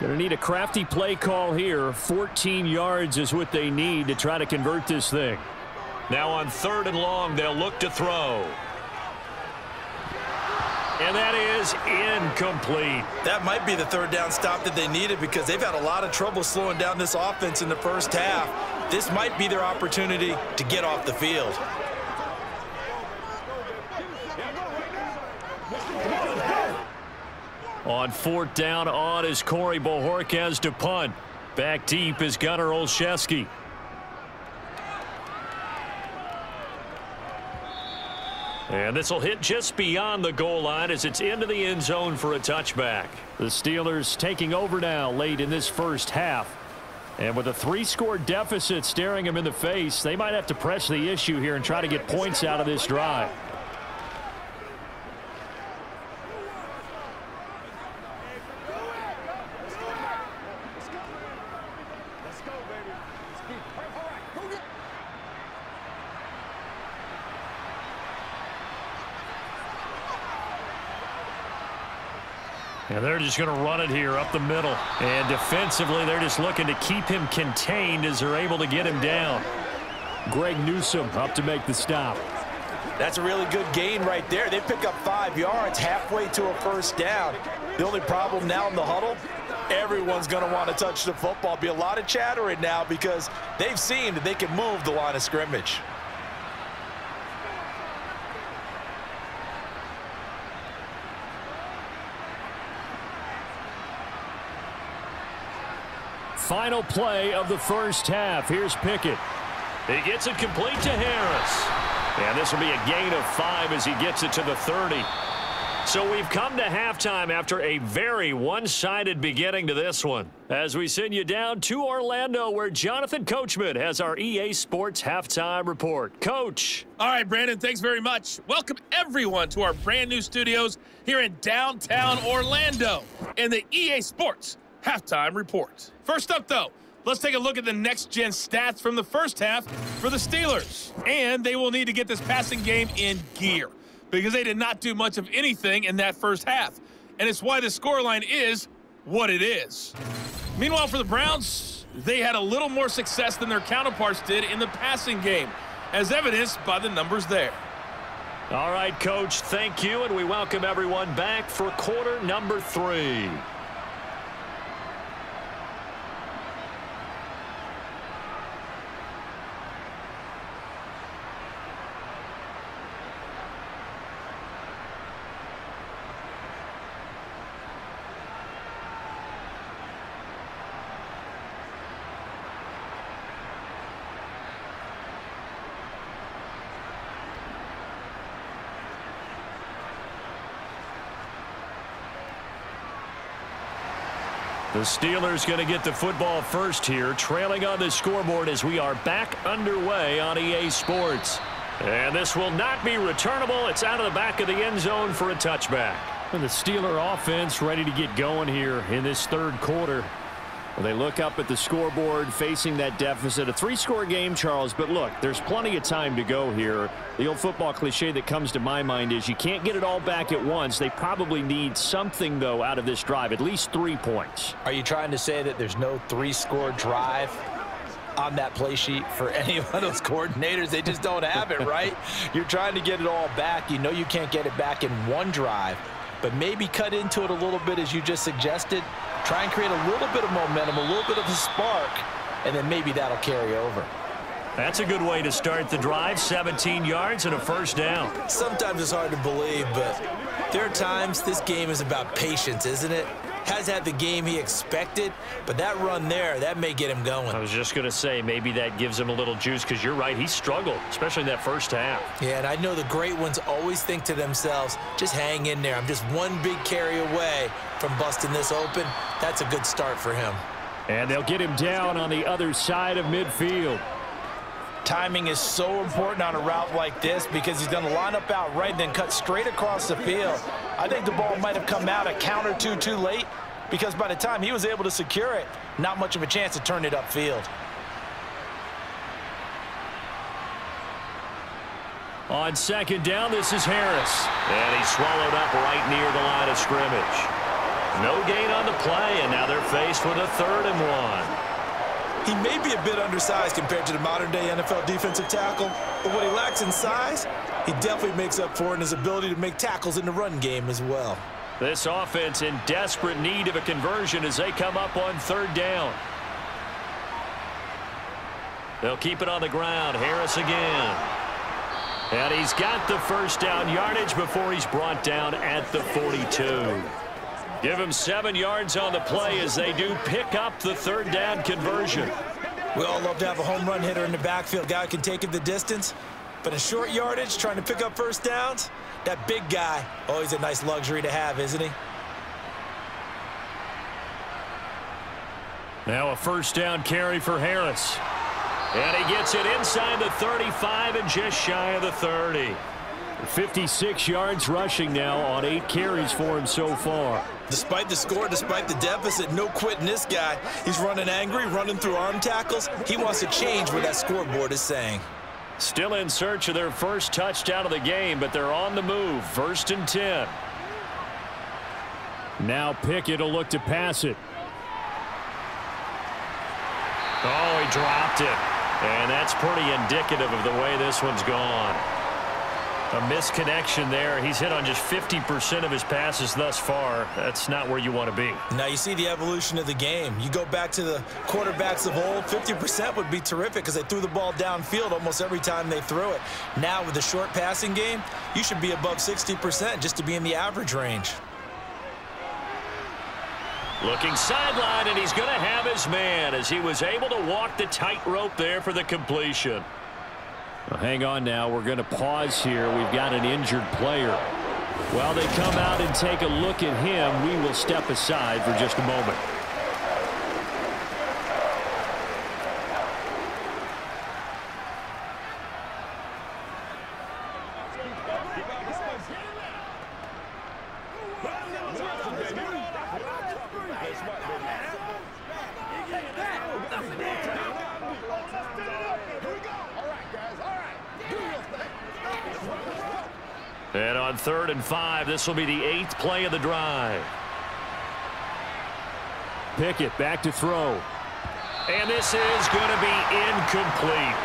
Going to need a crafty play call here. 14 yards is what they need to try to convert this thing. Now on 3rd and long, they'll look to throw. And that is incomplete. That might be the 3rd down stop that they needed because they've had a lot of trouble slowing down this offense in the first half. This might be their opportunity to get off the field. On 4th down, on is Corey Bojorquez to punt. Back deep is Gunnar Olszewski. And this will hit just beyond the goal line as it's into the end zone for a touchback. The Steelers taking over now late in this first half. And with a 3-score deficit staring them in the face, they might have to press the issue here and try to get points out of this drive. And they're just going to run it here up the middle. And defensively, they're just looking to keep him contained as they're able to get him down. Greg Newsome up to make the stop. That's a really good gain right there. They pick up 5 yards halfway to a 1st down. The only problem now in the huddle, everyone's going to want to touch the football. Be a lot of chattering now because they've seen that they can move the line of scrimmage. Final play of the first half. Here's Pickett. He gets it complete to Harris. And this will be a gain of 5 as he gets it to the 30. So we've come to halftime after a very one-sided beginning to this one. As we send you down to Orlando where Jonathan Coachman has our EA Sports Halftime Report. Coach. All right, Brandon, thanks very much. Welcome everyone to our brand new studios here in downtown Orlando in the EA Sports Halftime Report. First up, though, let's take a look at the next-gen stats from the first half for the Steelers. And they will need to get this passing game in gear because they did not do much of anything in that first half. And it's why the scoreline is what it is. Meanwhile, for the Browns, they had a little more success than their counterparts did in the passing game, as evidenced by the numbers there. All right, Coach, thank you, and we welcome everyone back for quarter number 3. The Steelers going to get the football first here, trailing on the scoreboard as we are back underway on EA Sports. And this will not be returnable. It's out of the back of the end zone for a touchback. And the Steeler offense ready to get going here in this third quarter. Well, they look up at the scoreboard facing that deficit. A 3-score game, Charles, but look, there's plenty of time to go here. The old football cliche that comes to my mind is you can't get it all back at once. They probably need something, though, out of this drive, at least 3 points. Are you trying to say that there's no 3-score drive on that play sheet for any of those coordinators? They just don't have it, right? You're trying to get it all back. You know you can't get it back in one drive, but maybe cut into it a little bit as you just suggested. Try and create a little bit of momentum, a little bit of a spark, and then maybe that'll carry over. That's a good way to start the drive. 17 yards and a first down. Sometimes it's hard to believe, but there are times this game is about patience, isn't it? Has had the game he expected, but that run there, that may get him going. I was just going to say maybe that gives him a little juice because you're right. He struggled, especially in that first half. Yeah, and I know the great ones always think to themselves, just hang in there. I'm just one big carry away from busting this open. That's a good start for him. And they'll get him down on the other side of midfield. Timing is so important on a route like this because he's going to line up out right and then cut straight across the field. I think the ball might have come out a count or two too late because by the time he was able to secure it, not much of a chance to turn it upfield. On second down, this is Harris. And he's swallowed up right near the line of scrimmage. No gain on the play, and now they're faced with a 3rd and 1. He may be a bit undersized compared to the modern-day NFL defensive tackle, but what he lacks in size, he definitely makes up for in his ability to make tackles in the run game as well. This offense in desperate need of a conversion as they come up on 3rd down. They'll keep it on the ground. Harris again. And he's got the 1st down yardage before he's brought down at the 42. Give him 7 yards on the play as they do pick up the 3rd down conversion. We all love to have a home run hitter in the backfield. Guy can take it the distance. But in short yardage, trying to pick up 1st downs, that big guy, always a nice luxury to have, isn't he? Now a 1st down carry for Harris. And he gets it inside the 35 and just shy of the 30. 56 yards rushing now on 8 carries for him so far. Despite the score, despite the deficit, no quitting this guy. He's running angry, running through arm tackles. He wants to change what that scoreboard is saying. Still in search of their 1st touchdown of the game, but they're on the move. 1st and 10. Now Pickett will look to pass it. Oh, he dropped it. And that's pretty indicative of the way this one's gone. A misconnection there. He's hit on just 50% of his passes thus far. That's not where you want to be. Now you see the evolution of the game. You go back to the quarterbacks of old, 50% would be terrific because they threw the ball downfield almost every time they threw it. Now with the short passing game, you should be above 60% just to be in the average range. Looking sideline, and he's going to have his man as he was able to walk the tightrope there for the completion. Well, hang on now. We're going to pause here. We've got an injured player. While they come out and take a look at him, we will step aside for just a moment. And on 3rd and 5, this will be the 8th play of the drive. Pickett back to throw. And this is going to be incomplete.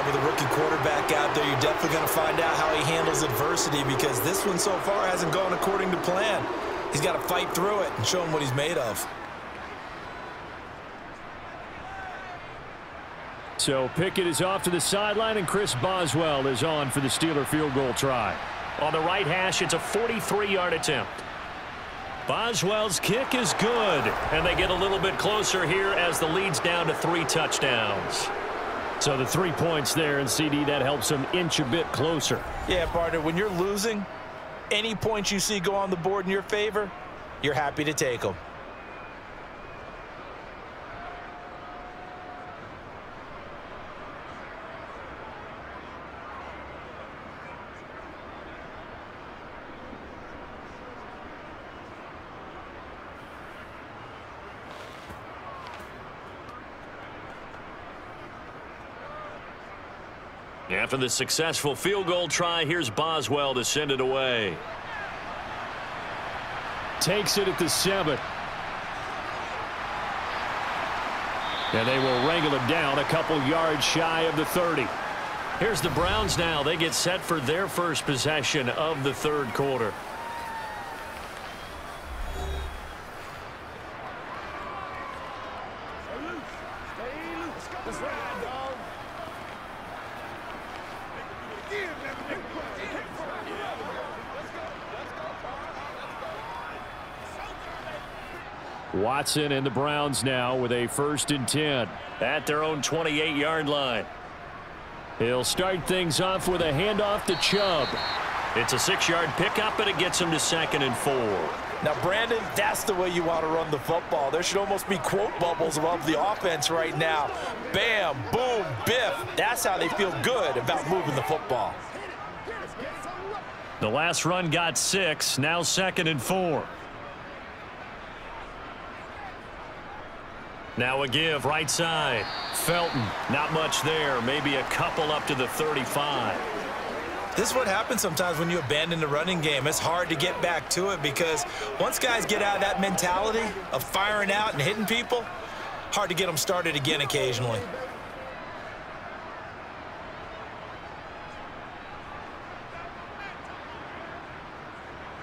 With a rookie quarterback out there, you're definitely going to find out how he handles adversity because this one so far hasn't gone according to plan. He's got to fight through it and show him what he's made of. So Pickett is off to the sideline, and Chris Boswell is on for the Steeler field goal try. On the right hash, it's a 43-yard attempt. Boswell's kick is good, and they get a little bit closer here as the lead's down to 3 touchdowns. So the 3 points there, and CD, that helps them inch a bit closer. Yeah, partner, when you're losing, any points you see go on the board in your favor, you're happy to take them. After the successful field goal try, here's Boswell to send it away. Takes it at the 7. And they will wrangle him down a couple yards shy of the 30. Here's the Browns now. They get set for their first possession of the 3rd quarter. Watson and the Browns now with a 1st and 10 at their own 28-yard line. He'll start things off with a handoff to Chubb. It's a 6-yard pickup, and it gets him to 2nd and 4. Now, Brandon, that's the way you want to run the football. There should almost be quote bubbles above the offense right now. Bam, boom, biff. That's how they feel good about moving the football. The last run got 6, now 2nd and 4. Now a give right side. Felton, not much there. Maybe a couple up to the 35. This is what happens sometimes when you abandon the running game. It's hard to get back to it because once guys get out of that mentality of firing out and hitting people, hard to get them started again occasionally.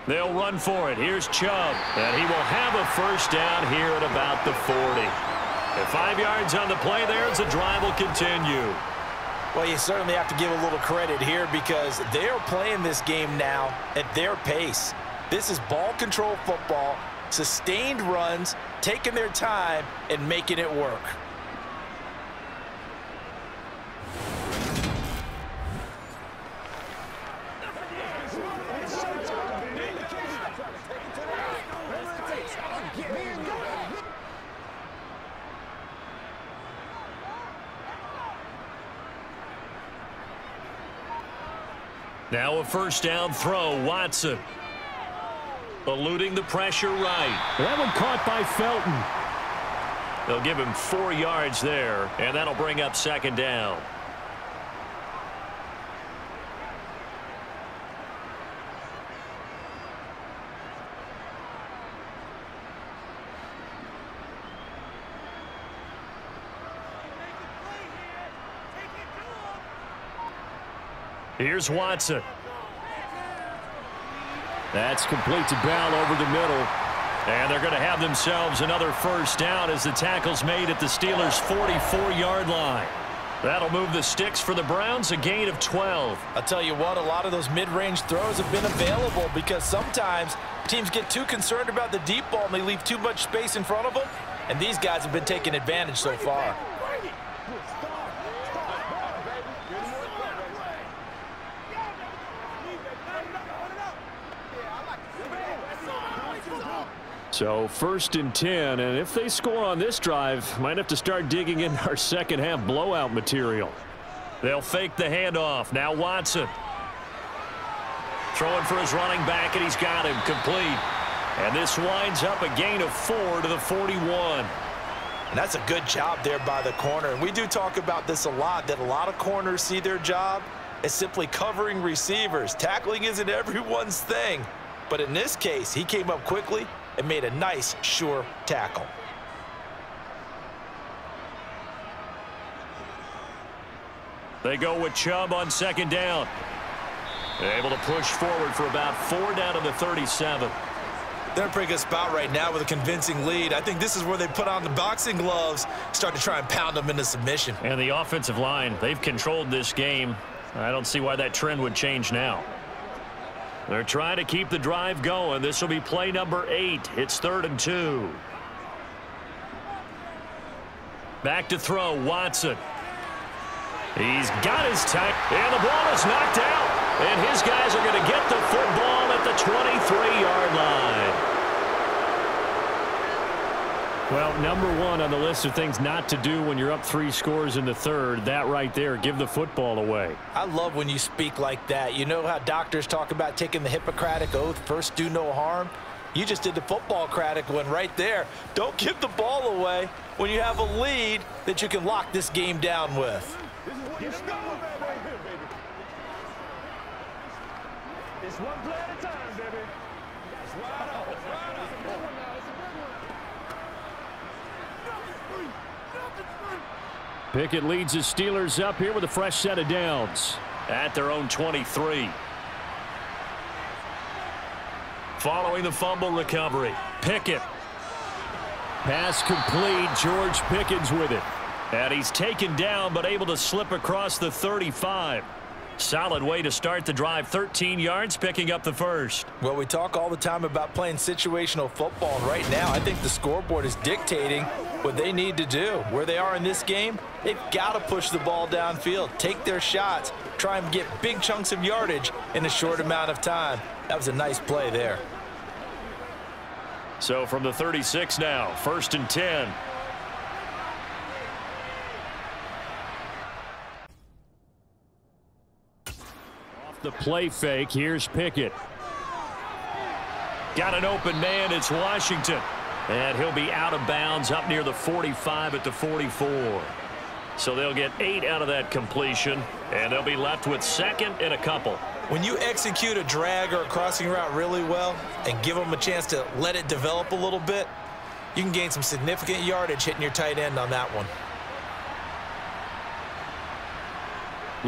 They'll run for it. Here's Chubb, and he will have a first down here at about the 40. And 5 yards on the play there as the drive will continue. Well, you certainly have to give a little credit here because they are playing this game now at their pace. This is ball control football, sustained runs, taking their time, and making it work. Now a first down throw, Watson. Eluding the pressure right. That one caught by Felton. They'll give him 4 yards there, and that'll bring up second down. Here's Watson. That's complete to Bell over the middle. And they're going to have themselves another first down as the tackle's made at the Steelers' 44-yard line. That'll move the sticks for the Browns, a gain of 12. I'll tell you what, a lot of those mid-range throws have been available because sometimes teams get too concerned about the deep ball and they leave too much space in front of them. And these guys have been taking advantage so far. So 1st and 10, and if they score on this drive, might have to start digging in our second half blowout material. They'll fake the handoff. Now Watson. Throwing for his running back, and he's got him complete. And this winds up a gain of 4 to the 41. And that's a good job there by the corner. And we do talk about this a lot, that a lot of corners see their job as simply covering receivers. Tackling isn't everyone's thing. But in this case, he came up quickly and made a nice, sure tackle. They go with Chubb on second down. They're able to push forward for about 4 down to the 37. They're in a pretty good spot right now with a convincing lead. I think this is where they put on the boxing gloves, start to try and pound them into submission. And the offensive line, they've controlled this game. I don't see why that trend would change now. They're trying to keep the drive going. This will be play number 8. It's 3rd and 2. Back to throw, Watson. He's got his time, and the ball is knocked out. And his guys are going to get the football at the 23-yard line. Well, number 1 on the list of things not to do when you're up 3 scores in the 3rd, that right there, give the football away. I love when you speak like that. You know how doctors talk about taking the Hippocratic Oath, first do no harm? You just did the football-cratic one right there. Don't give the ball away when you have a lead that you can lock this game down with. It's one play at a time, baby. It's right on. It's right on. Pickett leads the Steelers up here with a fresh set of downs. At their own 23. Following the fumble recovery, Pickett. Pass complete. George Pickens with it. And he's taken down but able to slip across the 35. Solid way to start the drive. 13 yards, picking up the first. Well, we talk all the time about playing situational football, and right now I think the scoreboard is dictating what they need to do. Where they are in this game, they've got to push the ball downfield, take their shots, try and get big chunks of yardage in a short amount of time. That was a nice play there. So from the 36 now, 1st and 10. The play fake. Here's Pickett. Got an open man. It's Washington. And he'll be out of bounds up near the 45 at the 44. So they'll get 8 out of that completion, and they'll be left with 2nd and a couple. When you execute a drag or a crossing route really well and give them a chance to let it develop a little bit, you can gain some significant yardage hitting your tight end on that one.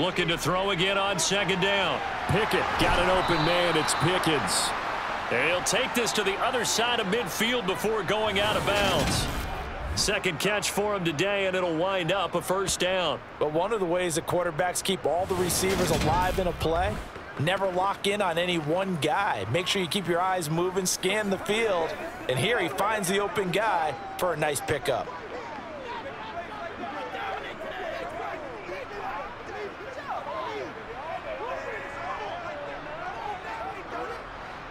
Looking to throw again on 2nd down. Pickett got an open man. It's Pickens. He'll take this to the other side of midfield before going out of bounds. 2nd catch for him today, and it'll wind up a 1st down. But one of the ways that quarterbacks keep all the receivers alive in a play, never lock in on any one guy. Make sure you keep your eyes moving, scan the field, and here he finds the open guy for a nice pickup.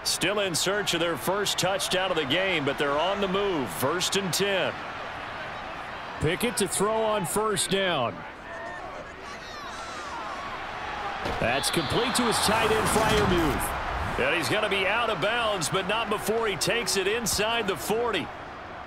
Still in search of their first touchdown of the game, but they're on the move. 1st and 10. Pickett to throw on 1st down. That's complete to his tight end, Freiermuth. And he's going to be out of bounds, but not before he takes it inside the 40.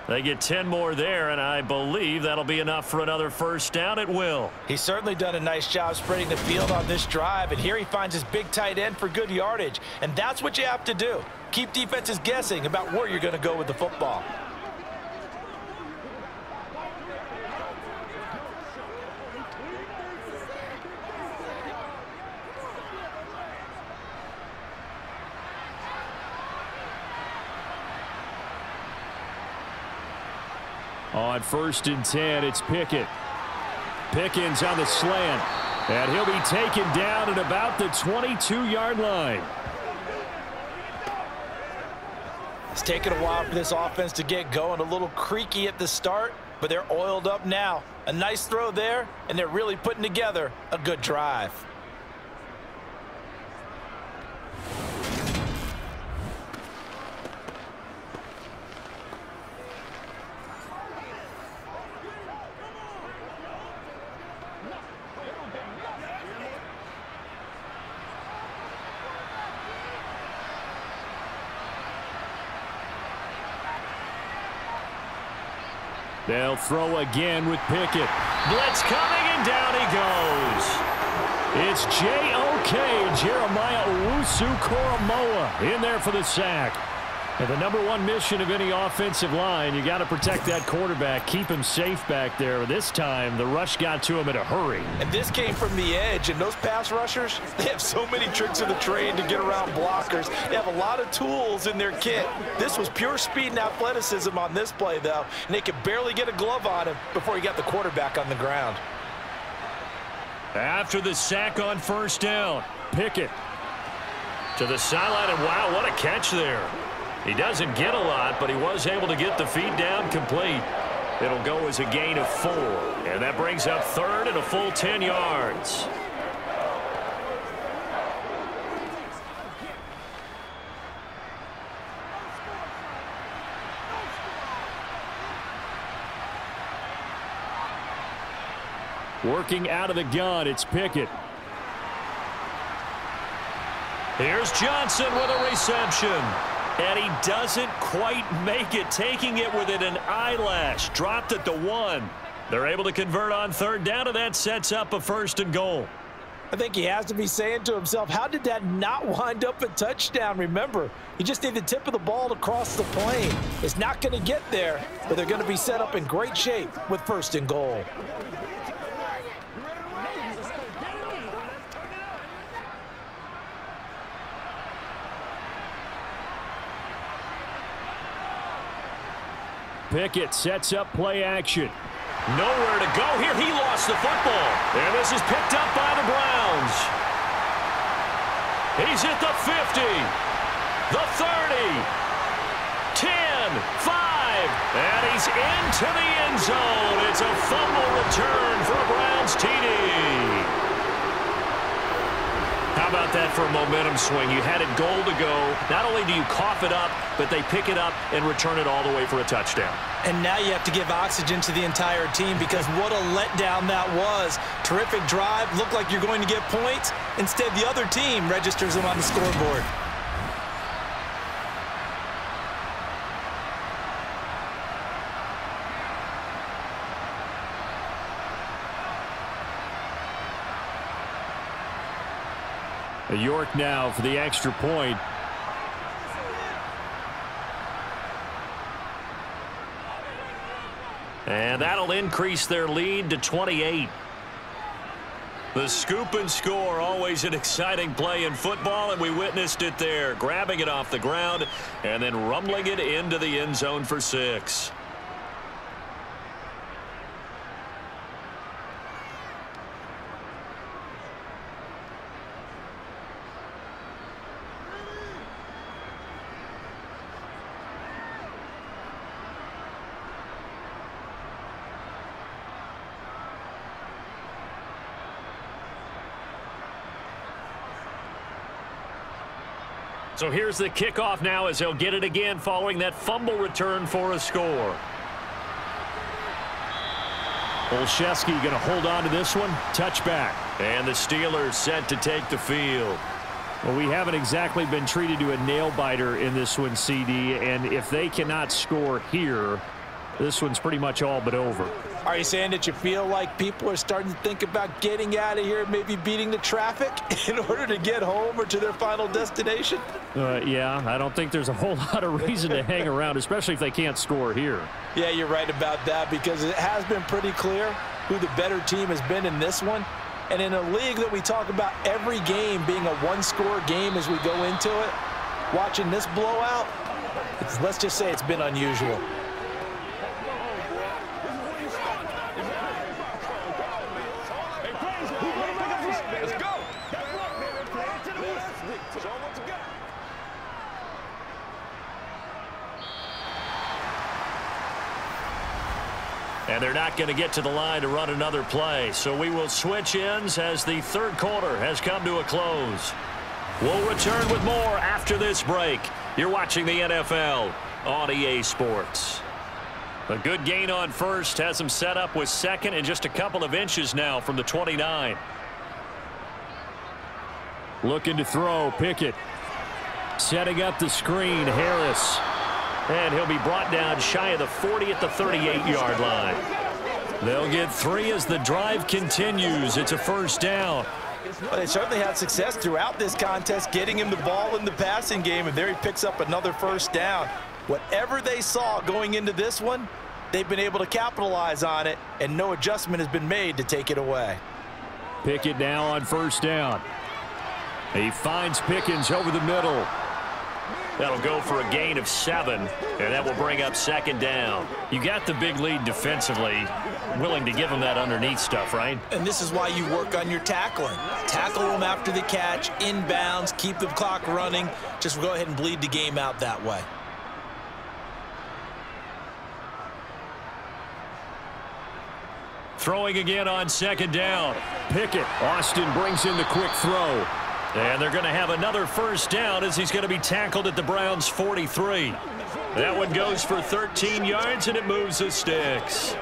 They get 10 more there, and I believe that'll be enough for another 1st down at will. He's certainly done a nice job spreading the field on this drive, and here he finds his big tight end for good yardage. And that's what you have to do. Keep defenses guessing about where you're going to go with the football. On 1st and 10, it's Pickett. Pickens on the slant, and he'll be taken down at about the 22-yard line. It's taken a while for this offense to get going. A little creaky at the start, but they're oiled up now. A nice throw there, and they're really putting together a good drive. They'll throw again with Pickett. Blitz coming, and down he goes. It's J.O.K. Jeremiah Owusu-Koramoah in there for the sack. And the #1 mission of any offensive line, you got to protect that quarterback, keep him safe back there. This time, the rush got to him in a hurry. And this came from the edge, and those pass rushers, they have so many tricks of the trade to get around blockers. They have a lot of tools in their kit. This was pure speed and athleticism on this play, though, and they could barely get a glove on him before he got the quarterback on the ground. After the sack on 1st down, Pickett to the sideline, and wow, what a catch there. He doesn't get a lot, but he was able to get the feed down complete. It'll go as a gain of 4, and that brings up 3rd and a full 10 yards. working out of the gun. It's Pickett. Here's Johnson with a reception. And he doesn't quite make it, taking it within an eyelash. Dropped at the 1. They're able to convert on 3rd down, and that sets up a 1st and goal. I think he has to be saying to himself, how did that not wind up a touchdown? Remember, you just need the tip of the ball to cross the plane. It's not going to get there, but they're going to be set up in great shape with 1st and goal. Pickett sets up play action. Nowhere to go here. He lost the football. And this is picked up by the Browns. He's at the 50, the 30, 10, 5, and he's into the end zone. It's a fumble return for a Browns TD. How about that for a momentum swing? You had it goal to go. Not only do you cough it up, but they pick it up and return it all the way for a touchdown. And now you have to give oxygen to the entire team, because what a letdown that was. Terrific drive. Looked like you're going to get points. Instead, the other team registers them on the scoreboard. York now for the extra point. And that'll increase their lead to 28. The scoop and score, always an exciting play in football, and we witnessed it there, grabbing it off the ground and then rumbling it into the end zone for 6. So here's the kickoff now as they'll get it again following that fumble return for a score. Olszewski going to hold on to this one. Touchback. And the Steelers set to take the field. Well, we haven't exactly been treated to a nail-biter in this one, CD, and if they cannot score here, this one's pretty much all but over. Are you saying that you feel like people are starting to think about getting out of here, maybe beating the traffic in order to get home or to their final destination? Yeah, I don't think there's a whole lot of reason to hang around, especially if they can't score here. Yeah, you're right about that, because it has been pretty clear who the better team has been in this one. And in a league that we talk about every game being a one-score game as we go into it, watching this blowout, let's just say it's been unusual. And they're not going to get to the line to run another play. So we will switch ends as the third quarter has come to a close. We'll return with more after this break. You're watching the NFL on EA Sports. A good gain on first has them set up with second and just a couple of inches now from the 29. Looking to throw. Pickett. Setting up the screen. Harris. And he'll be brought down shy of the 40 at the 38-yard line. They'll get 3 as the drive continues. It's a first down. Well, they certainly had success throughout this contest getting him the ball in the passing game, and there he picks up another first down. Whatever they saw going into this one, they've been able to capitalize on it, and no adjustment has been made to take it away. Pickett now on first down. He finds Pickens over the middle. That'll go for a gain of 7, and that will bring up second down. You got the big lead defensively, willing to give them that underneath stuff, right? And this is why you work on your tackling. Tackle them after the catch, inbounds, keep the clock running. Just go ahead and bleed the game out that way. Throwing again on second down. Pickett. Austin brings in the quick throw. And they're going to have another first down as he's going to be tackled at the Browns' 43. That one goes for 13 yards, and it moves the sticks.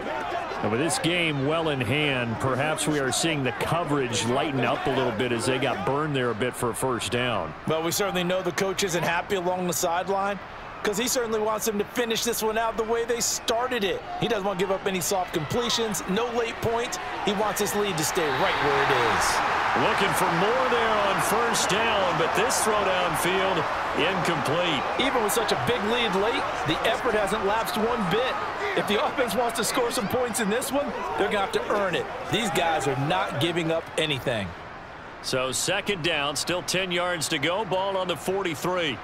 And with this game well in hand, perhaps we are seeing the coverage lighten up a little bit as they got burned there a bit for a first down. Well, we certainly know the coach isn't happy along the sideline, because he certainly wants them to finish this one out the way they started it. He doesn't want to give up any soft completions, no late points. He wants this lead to stay right where it is. Looking for more there on first down, but this throw downfield incomplete. Even with such a big lead late, the effort hasn't lapsed one bit. If the offense wants to score some points in this one, they're going to have to earn it. These guys are not giving up anything. So second down, still 10 yards to go, ball on the 43.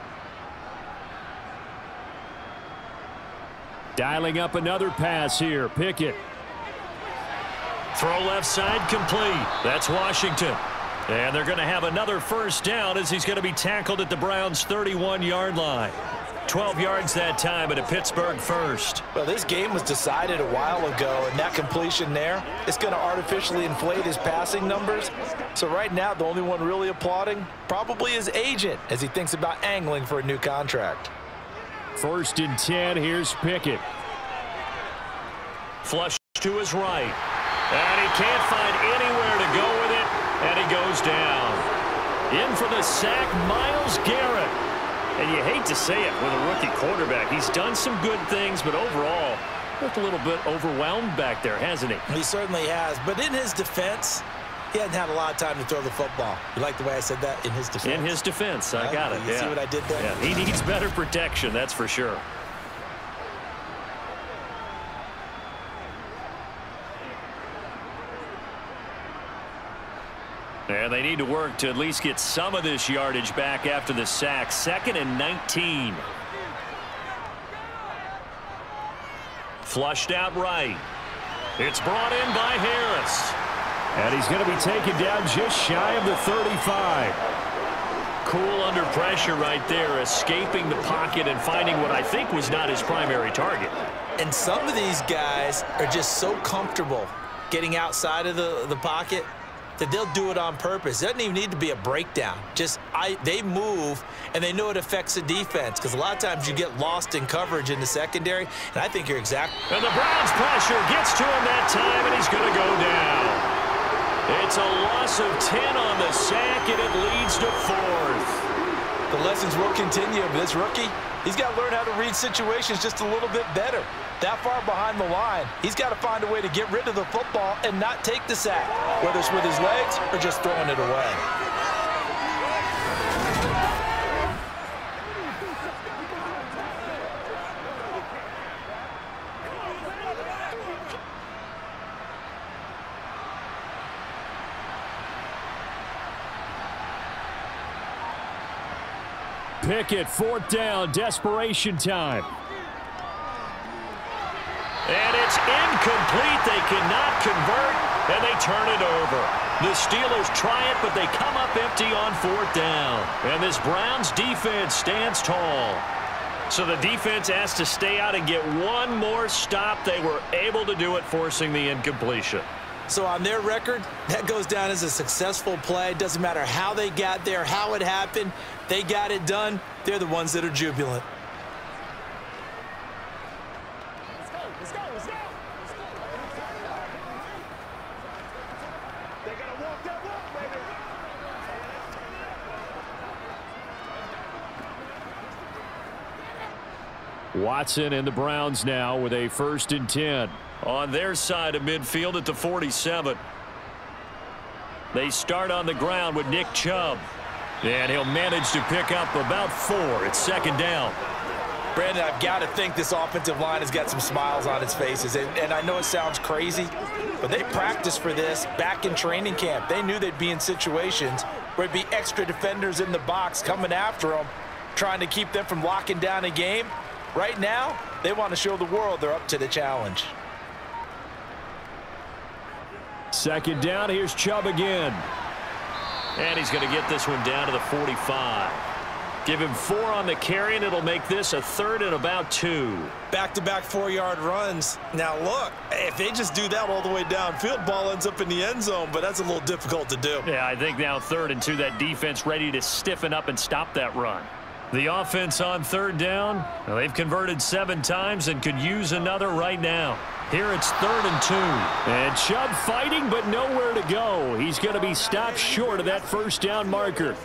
Dialing up another pass here. Pickett. Throw left side complete. That's Washington. And they're going to have another first down as he's going to be tackled at the Browns' 31-yard line. 12 yards that time and a Pittsburgh first. Well, this game was decided a while ago, and that completion there is going to artificially inflate his passing numbers. So right now, the only one really applauding probably his agent as he thinks about angling for a new contract. First and 10, here's Pickett. Flush to his right. And he can't find anywhere to go with it, and he goes down. In for the sack, Myles Garrett. And you hate to say it with a rookie quarterback. He's done some good things, but overall, looked a little bit overwhelmed back there, hasn't he? He certainly has. But in his defense, He hadn't had a lot of time to throw the football. You like the way I said that? In his defense? In his defense. I got it. You see what I did there? Yeah, he needs better protection, that's for sure. And they need to work to at least get some of this yardage back after the sack. 2nd and 19. Flushed out right. It's brought in by Harris. And he's going to be taken down just shy of the 35. Cool under pressure right there, escaping the pocket and finding what I think was not his primary target. And some of these guys are just so comfortable getting outside of the pocket that they'll do it on purpose. It doesn't even need to be a breakdown. They move, and they know it affects the defense, because a lot of times you get lost in coverage in the secondary, and I think you're exactly. And the Browns pressure gets to him that time, and he's going to go down. It's a loss of 10 on the sack, and it leads to 4th. The lessons will continue, but this rookie, he's got to learn how to read situations just a little bit better. That far behind the line, he's got to find a way to get rid of the football and not take the sack, whether it's with his legs or just throwing it away. Pickett, 4th down, desperation time. And it's incomplete. They cannot convert, and they turn it over. The Steelers try it, but they come up empty on 4th down. And this Browns defense stands tall. So the defense has to stay out and get one more stop. They were able to do it, forcing the incompletion. So on their record, that goes down as a successful play. Doesn't matter how they got there, how it happened. They got it done. They're the ones that are jubilant. Let's go. They gotta walk that walk, baby. Watson and the Browns now with a 1st and 10. On their side of midfield at the 47. They start on the ground with Nick Chubb. And he'll manage to pick up about 4. It's 2nd down. Brandon, I've got to think this offensive line has got some smiles on its faces. And I know it sounds crazy, but they practiced for this back in training camp. They knew they'd be in situations where it'd be extra defenders in the box coming after them, trying to keep them from locking down a game. Right now, they want to show the world they're up to the challenge. 2nd down, here's Chubb again. And he's going to get this one down to the 45. Give him 4 on the carry, and it'll make this a 3rd and about 2. Back-to-back 4-yard runs. Now, look, if they just do that all the way downfield, ball ends up in the end zone, but that's a little difficult to do. Yeah, I think now 3rd and 2, that defense ready to stiffen up and stop that run. The offense on 3rd down, well, they've converted 7 times and could use another right now. Here it's 3rd and 2. And Chubb fighting, but nowhere to go. He's going to be stopped short of that 1st down marker.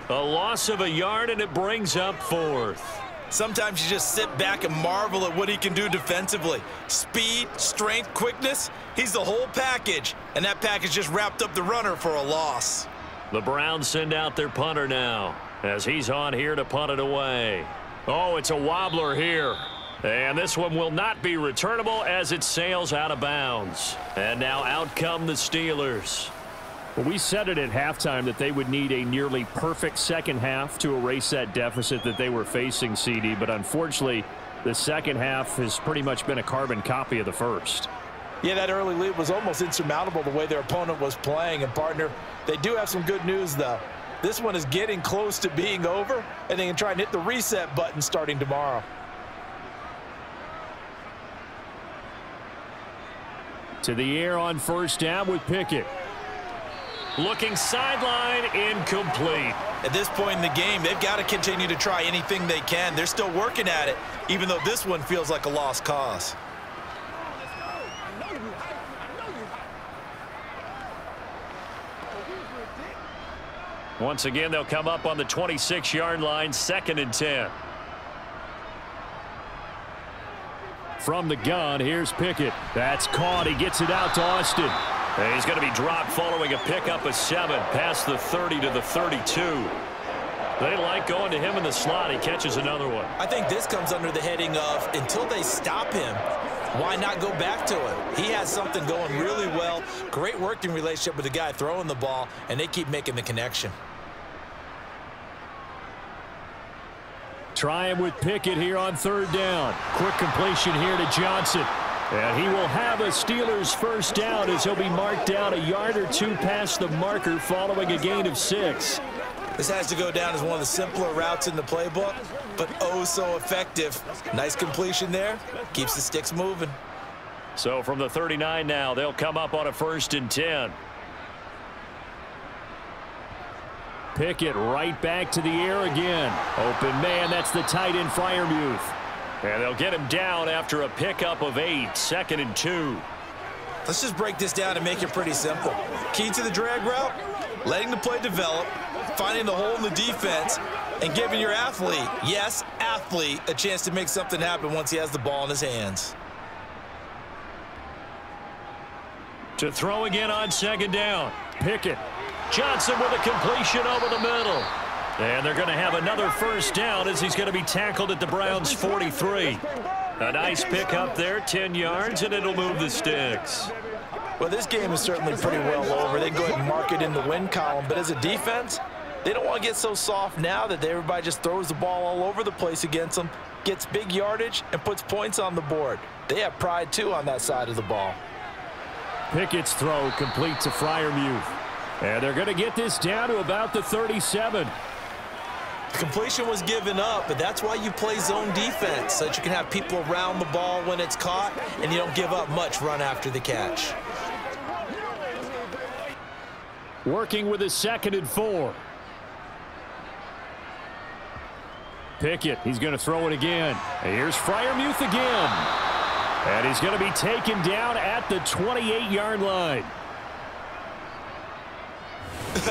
A loss of a yard, and it brings up 4th. Sometimes you just sit back and marvel at what he can do defensively. Speed, strength, quickness, he's the whole package. And that package just wrapped up the runner for a loss. The Browns send out their punter now, as he's on here to punt it away. Oh, it's a wobbler here. And this one will not be returnable as it sails out of bounds. And now out come the Steelers. Well, we said it at halftime that they would need a nearly perfect second half to erase that deficit that they were facing, CD. But unfortunately, the second half has pretty much been a carbon copy of the first. Yeah, that early lead was almost insurmountable the way their opponent was playing. And, partner, they do have some good news, though. This one is getting close to being over, and they can try and hit the reset button starting tomorrow. To the air on 1st down with Pickett. Looking sideline, incomplete. At this point in the game, they've got to continue to try anything they can. They're still working at it, even though this one feels like a lost cause. Once again, they'll come up on the 26-yard line, 2nd and 10. From the gun, here's Pickett. That's caught. He gets it out to Austin. And he's going to be dropped following a pickup of 7 past the 30 to the 32. They like going to him in the slot. He catches another one. I think this comes under the heading of until they stop him, why not go back to him? He has something going really well. Great working relationship with the guy throwing the ball, and they keep making the connection. Try him with Pickett here on 3rd down. Quick completion here to Johnson. And he will have a Steelers first down as he'll be marked down a yard or 2 past the marker following a gain of 6. This has to go down as one of the simpler routes in the playbook, but oh so effective. Nice completion there. Keeps the sticks moving. So from the 39 now, they'll come up on a 1st and 10. Pickett right back to the air again. Open man, that's the tight end Freiermuth. And they'll get him down after a pickup of 8, 2nd and 2. Let's just break this down and make it pretty simple. Key to the drag route, letting the play develop, finding the hole in the defense, and giving your athlete, yes, athlete, a chance to make something happen once he has the ball in his hands. To throw again on 2nd down. Pickett. Johnson with a completion over the middle. And they're going to have another first down as he's going to be tackled at the Browns' 43. A nice pickup there, 10 yards, and it'll move the sticks. Well, this game is certainly pretty well over. They go ahead and mark it in the win column. But as a defense, they don't want to get so soft now that everybody just throws the ball all over the place against them, gets big yardage, and puts points on the board. They have pride, too, on that side of the ball. Pickett's throw complete to Freiermuth. And they're going to get this down to about the 37. The completion was given up, but that's why you play zone defense, so that you can have people around the ball when it's caught, and you don't give up much run after the catch. Working with a 2nd and 4. Pickett, he's going to throw it again. And here's Freiermuth again. And he's going to be taken down at the 28-yard line.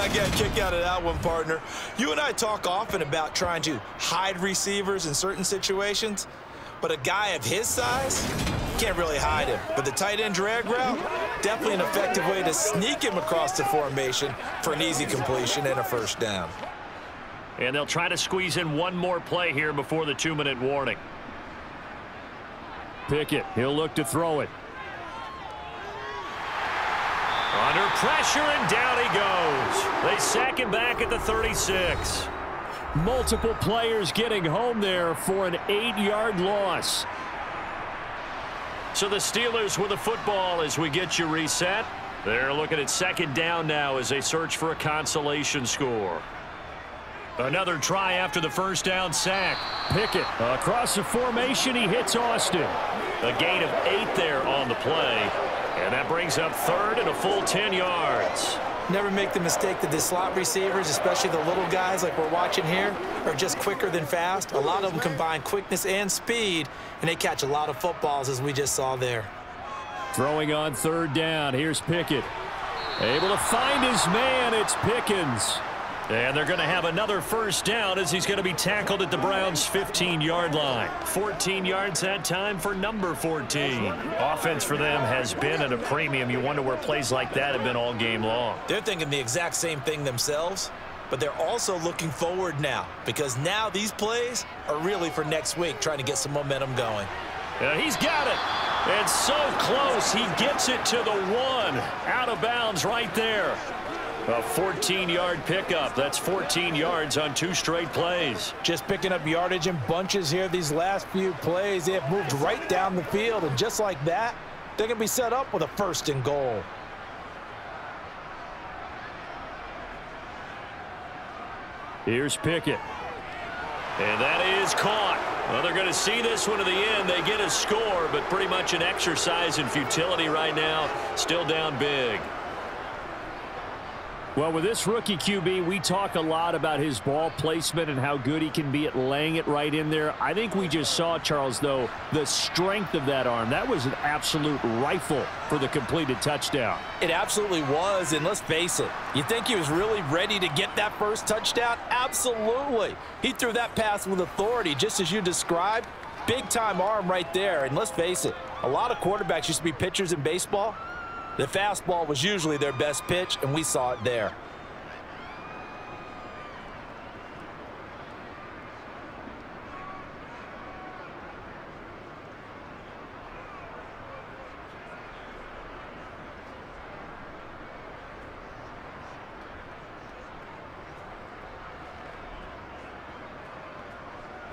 I got a kick out of that one, partner. You and I talk often about trying to hide receivers in certain situations, but a guy of his size, can't really hide him. But the tight end drag route, definitely an effective way to sneak him across the formation for an easy completion and a first down. And they'll try to squeeze in one more play here before the 2-minute warning. Pickett, he'll look to throw it. Under pressure, and down he goes. They sack him back at the 36. Multiple players getting home there for an 8-yard loss. So the Steelers with the football as we get you reset. They're looking at 2nd down now as they search for a consolation score. Another try after the first down sack. Pickett across the formation, he hits Austin. A gain of 8 there on the play. And that brings up 3rd and a full 10 yards. Never make the mistake that the slot receivers, especially the little guys like we're watching here, are just quicker than fast. A lot of them combine quickness and speed, and they catch a lot of footballs, as we just saw there. Throwing on 3rd down. Here's Pickett. Able to find his man. It's Pickens. And they're going to have another first down as he's going to be tackled at the Browns' 15-yard line. 14 yards that time for number 14. Offense for them has been at a premium. You wonder where plays like that have been all game long. They're thinking the exact same thing themselves, but they're also looking forward now, because now these plays are really for next week, trying to get some momentum going. And he's got it. And so close. He gets it to the 1. Out of bounds right there. A 14-yard pickup. That's 14 yards on 2 straight plays. Just picking up yardage in bunches here these last few plays. They have moved right down the field, and just like that, they're going to be set up with a 1st and goal. Here's Pickett. And that is caught. Well, they're going to see this one to the end. They get a score, but pretty much an exercise in futility right now. Still down big. Well, with this rookie QB, we talk a lot about his ball placement and how good he can be at laying it right in there. I think we just saw, Charles, though, the strength of that arm. That was an absolute rifle for the completed touchdown. It absolutely was, and let's face it, you think he was really ready to get that first touchdown? Absolutely. He threw that pass with authority, just as you described. Big-time arm right there, and let's face it, a lot of quarterbacks used to be pitchers in baseball. The fastball was usually their best pitch, and we saw it there.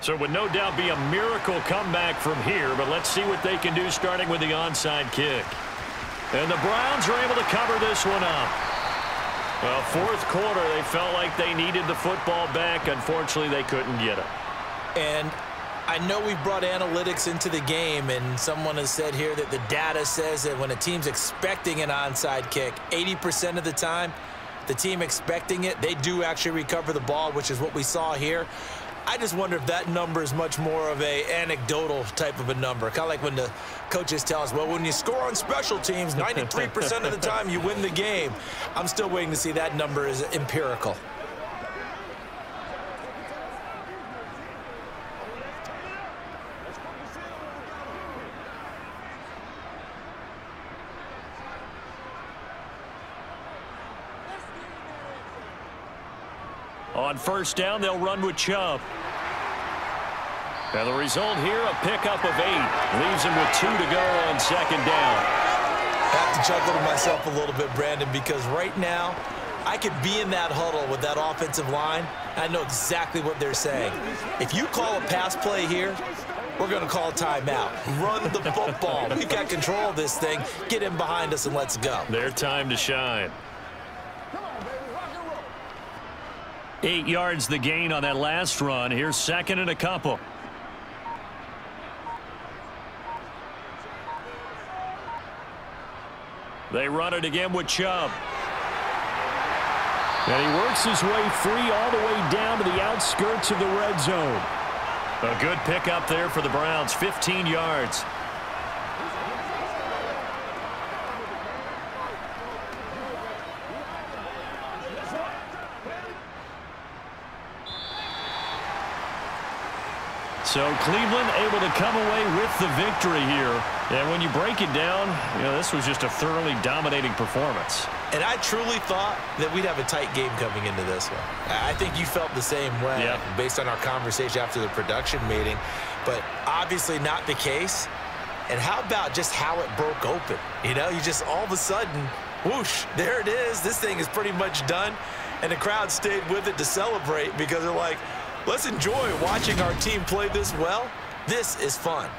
So it would no doubt be a miracle comeback from here, but let's see what they can do starting with the onside kick. And the Browns are able to cover this one up. Well, fourth quarter, they felt like they needed the football back. Unfortunately, they couldn't get it. And I know we brought analytics into the game, and someone has said here that the data says that when a team's expecting an onside kick, 80% of the time, the team expecting it, they do actually recover the ball, which is what we saw here. I just wonder if that number is much more of a anecdotal type of a number. Kind of like when the coaches tell us, well, when you score on special teams, 93% of the time you win the game. I'm still waiting to see that number is empirical. On first down, they'll run with Chubb. Now the result here, a pickup of 8. Leaves him with 2 to go on second down. I have to chuckle to myself a little bit, Brandon, because right now I could be in that huddle with that offensive line. I know exactly what they're saying. If you call a pass play here, we're going to call a timeout. Run the football. We've got control of this thing. Get in behind us and let's go. Their time to shine. 8 yards the gain on that last run. Here's second and a couple. They run it again with Chubb. And he works his way free all the way down to the outskirts of the red zone. A good pickup there for the Browns, 15 yards. So Cleveland able to come away with the victory here. And when you break it down, this was just a thoroughly dominating performance. And I truly thought that we'd have a tight game coming into this one. I think you felt the same way based on our conversation after the production meeting. But obviously not the case. And how about just how it broke open? You just all of a sudden, whoosh, there it is. This thing is pretty much done. And the crowd stayed with it to celebrate because they're like, let's enjoy watching our team play this well. This is fun.